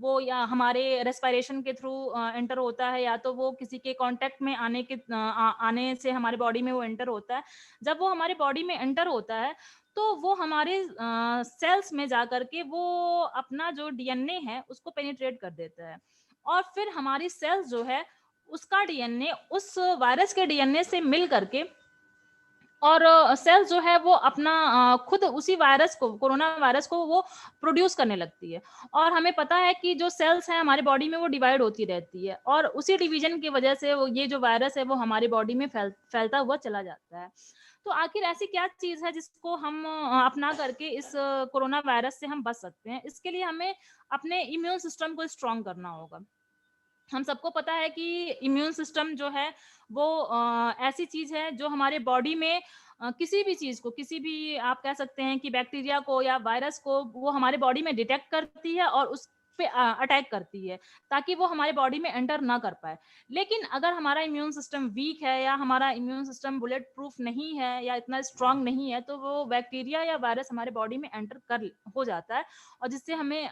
वो या हमारे रेस्पिरेशन के थ्रू एंटर होता है, या तो वो किसी के कांटेक्ट में आने से हमारे बॉडी में वो एंटर होता है। जब वो हमारे बॉडी में एंटर होता है, तो वो हमारे सेल्स में जाकर के वो अपना जो डीएनए है उसको पेनिट्रेट कर देता है, और फिर हमारी सेल्स जो है उसका डीएनए उस वायरस के डीएनए से मिल करके, और सेल्स जो है वो अपना खुद उसी वायरस को, कोरोना वायरस को वो प्रोड्यूस करने लगती है। और हमें पता है कि जो सेल्स हैं हमारे बॉडी में वो डिवाइड होती रहती है, और उसी डिवीजन की वजह से वो ये जो वायरस है वो हमारी बॉडी में फैलता हुआ चला जाता है। तो आखिर ऐसी क्या चीज़ है जिसको हम अपना करके इस कोरोना वायरस से हम बच सकते हैं? इसके लिए हमें अपने इम्यून सिस्टम को स्ट्रॉन्ग करना होगा। हम सबको पता है कि इम्यून सिस्टम जो है वो ऐसी चीज है जो हमारे बॉडी में किसी भी चीज को, किसी भी आप कह सकते हैं कि बैक्टीरिया को या वायरस को, वो हमारे बॉडी में डिटेक्ट करती है और उस पे अटैक करती है, ताकि वो हमारे बॉडी में एंटर ना कर पाए। लेकिन अगर हमारा इम्यून सिस्टम वीक है, या हमारा इम्यून सिस्टम बुलेट प्रूफ नहीं है, या इतना स्ट्रांग नहीं है, तो वो बैक्टीरिया या वायरस हमारे बॉडी में एंटर कर हो जाता है, और जिससे हमें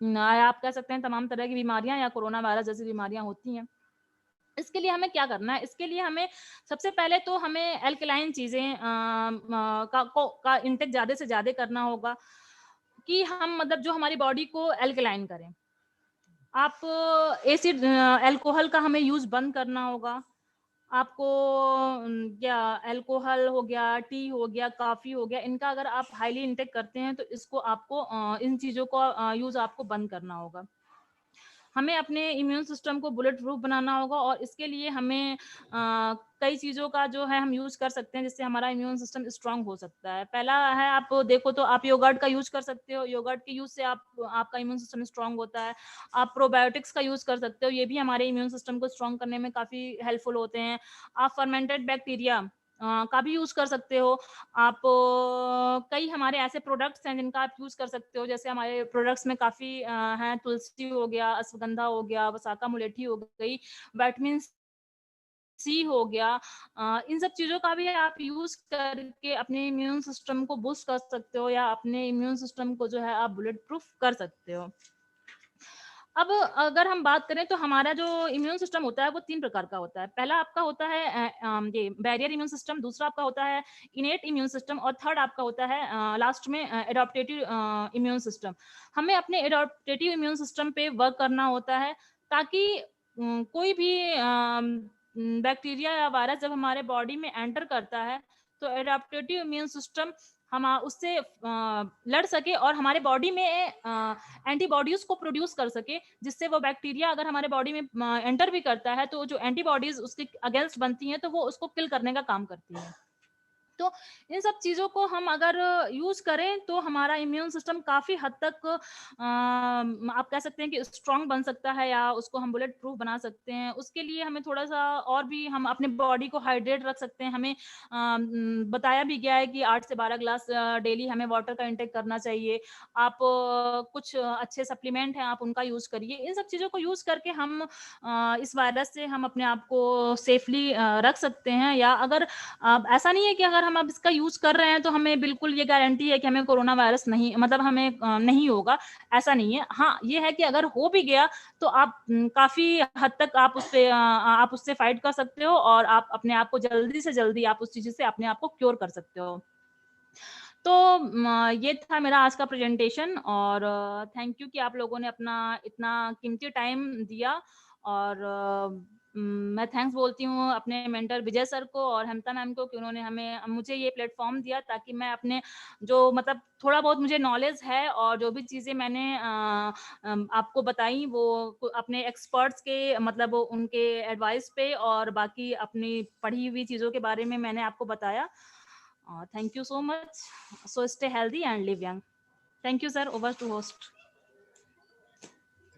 आप कह सकते हैं तमाम तरह की बीमारियां या कोरोना वायरस जैसी बीमारियां होती हैं। इसके लिए हमें क्या करना है? इसके लिए हमें सबसे पहले तो हमें एल्कलाइन चीजें का इंटेक ज्यादा से ज्यादा करना होगा, कि हम मतलब जो हमारी बॉडी को एल्कलाइन करें। आप एसिड अल्कोहल का हमें यूज बंद करना होगा। आपको क्या अल्कोहल हो गया, टी हो गया, कॉफी हो गया, इनका अगर आप हाईली इंटेक करते हैं तो इसको आपको इन चीजों का यूज आपको बंद करना होगा। हमें अपने इम्यून सिस्टम को बुलेट प्रूफ बनाना होगा, और इसके लिए हमें कई चीज़ों का जो है हम यूज़ कर सकते हैं, जिससे हमारा इम्यून सिस्टम स्ट्रांग हो सकता है। पहला है, आप देखो तो आप योगर्ट का यूज़ कर सकते हो। योगर्ट के यूज़ से आपका इम्यून सिस्टम स्ट्रांग होता है। आप प्रोबायोटिक्स का यूज़ कर सकते हो, ये भी हमारे इम्यून सिस्टम को स्ट्रांग करने में काफ़ी हेल्पफुल होते हैं। आप फर्मेंटेड बैक्टीरिया का भी यूज़ कर सकते हो। आप कई हमारे ऐसे प्रोडक्ट्स हैं जिनका आप यूज़ कर सकते हो, जैसे हमारे प्रोडक्ट्स में काफ़ी हैं, तुलसी हो गया, अश्वगंधा हो गया, वसाका मुलेठी हो गई, विटामिन सी हो गया। इन सब चीज़ों का भी आप यूज़ करके अपने इम्यून सिस्टम को बूस्ट कर सकते हो, या अपने इम्यून सिस्टम को जो है आप बुलेट प्रूफ कर सकते हो। अब अगर हम बात करें तो हमारा जो इम्यून सिस्टम होता है वो 3 प्रकार का होता है। पहला आपका होता है ये बैरियर इम्यून सिस्टम, दूसरा आपका होता है इनेट इम्यून सिस्टम, और थर्ड आपका होता है लास्ट में एडॉप्टेटिव इम्यून सिस्टम। हमें अपने एडॉप्टेटिव इम्यून सिस्टम पे वर्क करना होता है, ताकि कोई भी बैक्टीरिया या वायरस जब हमारे बॉडी में एंटर करता है, तो एडॉप्टेटिव इम्यून सिस्टम हम उससे लड़ सके, और हमारे बॉडी में एंटीबॉडीज को प्रोड्यूस कर सके, जिससे वो बैक्टीरिया अगर हमारे बॉडी में एंटर भी करता है, तो जो एंटीबॉडीज उसके अगेंस्ट बनती हैं, तो वो उसको किल करने का काम करती है। तो इन सब चीज़ों को हम अगर यूज़ करें तो हमारा इम्यून सिस्टम काफ़ी हद तक आप कह सकते हैं कि स्ट्रॉन्ग बन सकता है, या उसको हम बुलेट प्रूफ बना सकते हैं। उसके लिए हमें थोड़ा-सा और भी हम अपने बॉडी को हाइड्रेट रख सकते हैं। हमें बताया भी गया है कि 8 से 12 ग्लास डेली हमें वाटर का इंटेक करना चाहिए। आप कुछ अच्छे सप्लीमेंट हैं, आप उनका यूज़ करिए। इन सब चीज़ों को यूज़ करके हम इस वायरस से हम अपने आप को सेफली रख सकते हैं। या अगर अब ऐसा नहीं है कि अगर हम अब इसका यूज़ कर रहे हैं तो हमें बिल्कुल ये गारंटी है कि हमें कोरोना वायरस नहीं, मतलब हमें नहीं होगा, ऐसा नहीं है। हाँ, ये है कि अगर हो भी गया तो आप काफ़ी हद तक आप उससे फाइट कर सकते हो, और आप अपने आप को जल्दी से जल्दी आप उस चीज़ से अपने आप को क्योर कर सकते हो। तो ये था मेरा आज का प्रेज़ेंटेशन, और थैंक यू कि आप लोगों ने अपना इतना कीमती टाइम दिया, और मैं थैंक्स बोलती हूँ अपने मेंटर विजय सर को और हेमता मैम को, कि उन्होंने मुझे ये प्लेटफ़ॉर्म दिया, ताकि मैं अपने जो मतलब थोड़ा बहुत मुझे नॉलेज है, और जो भी चीज़ें मैंने आपको बताई वो अपने एक्सपर्ट्स के मतलब उनके एडवाइस पे, और बाकी अपनी पढ़ी हुई चीज़ों के बारे में मैंने आपको बताया। Thank you so much. So stay healthy and live young. Thank you, sir. Over to host.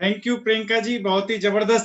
Thank you Priyanka ji, बहुत ही जबरदस्त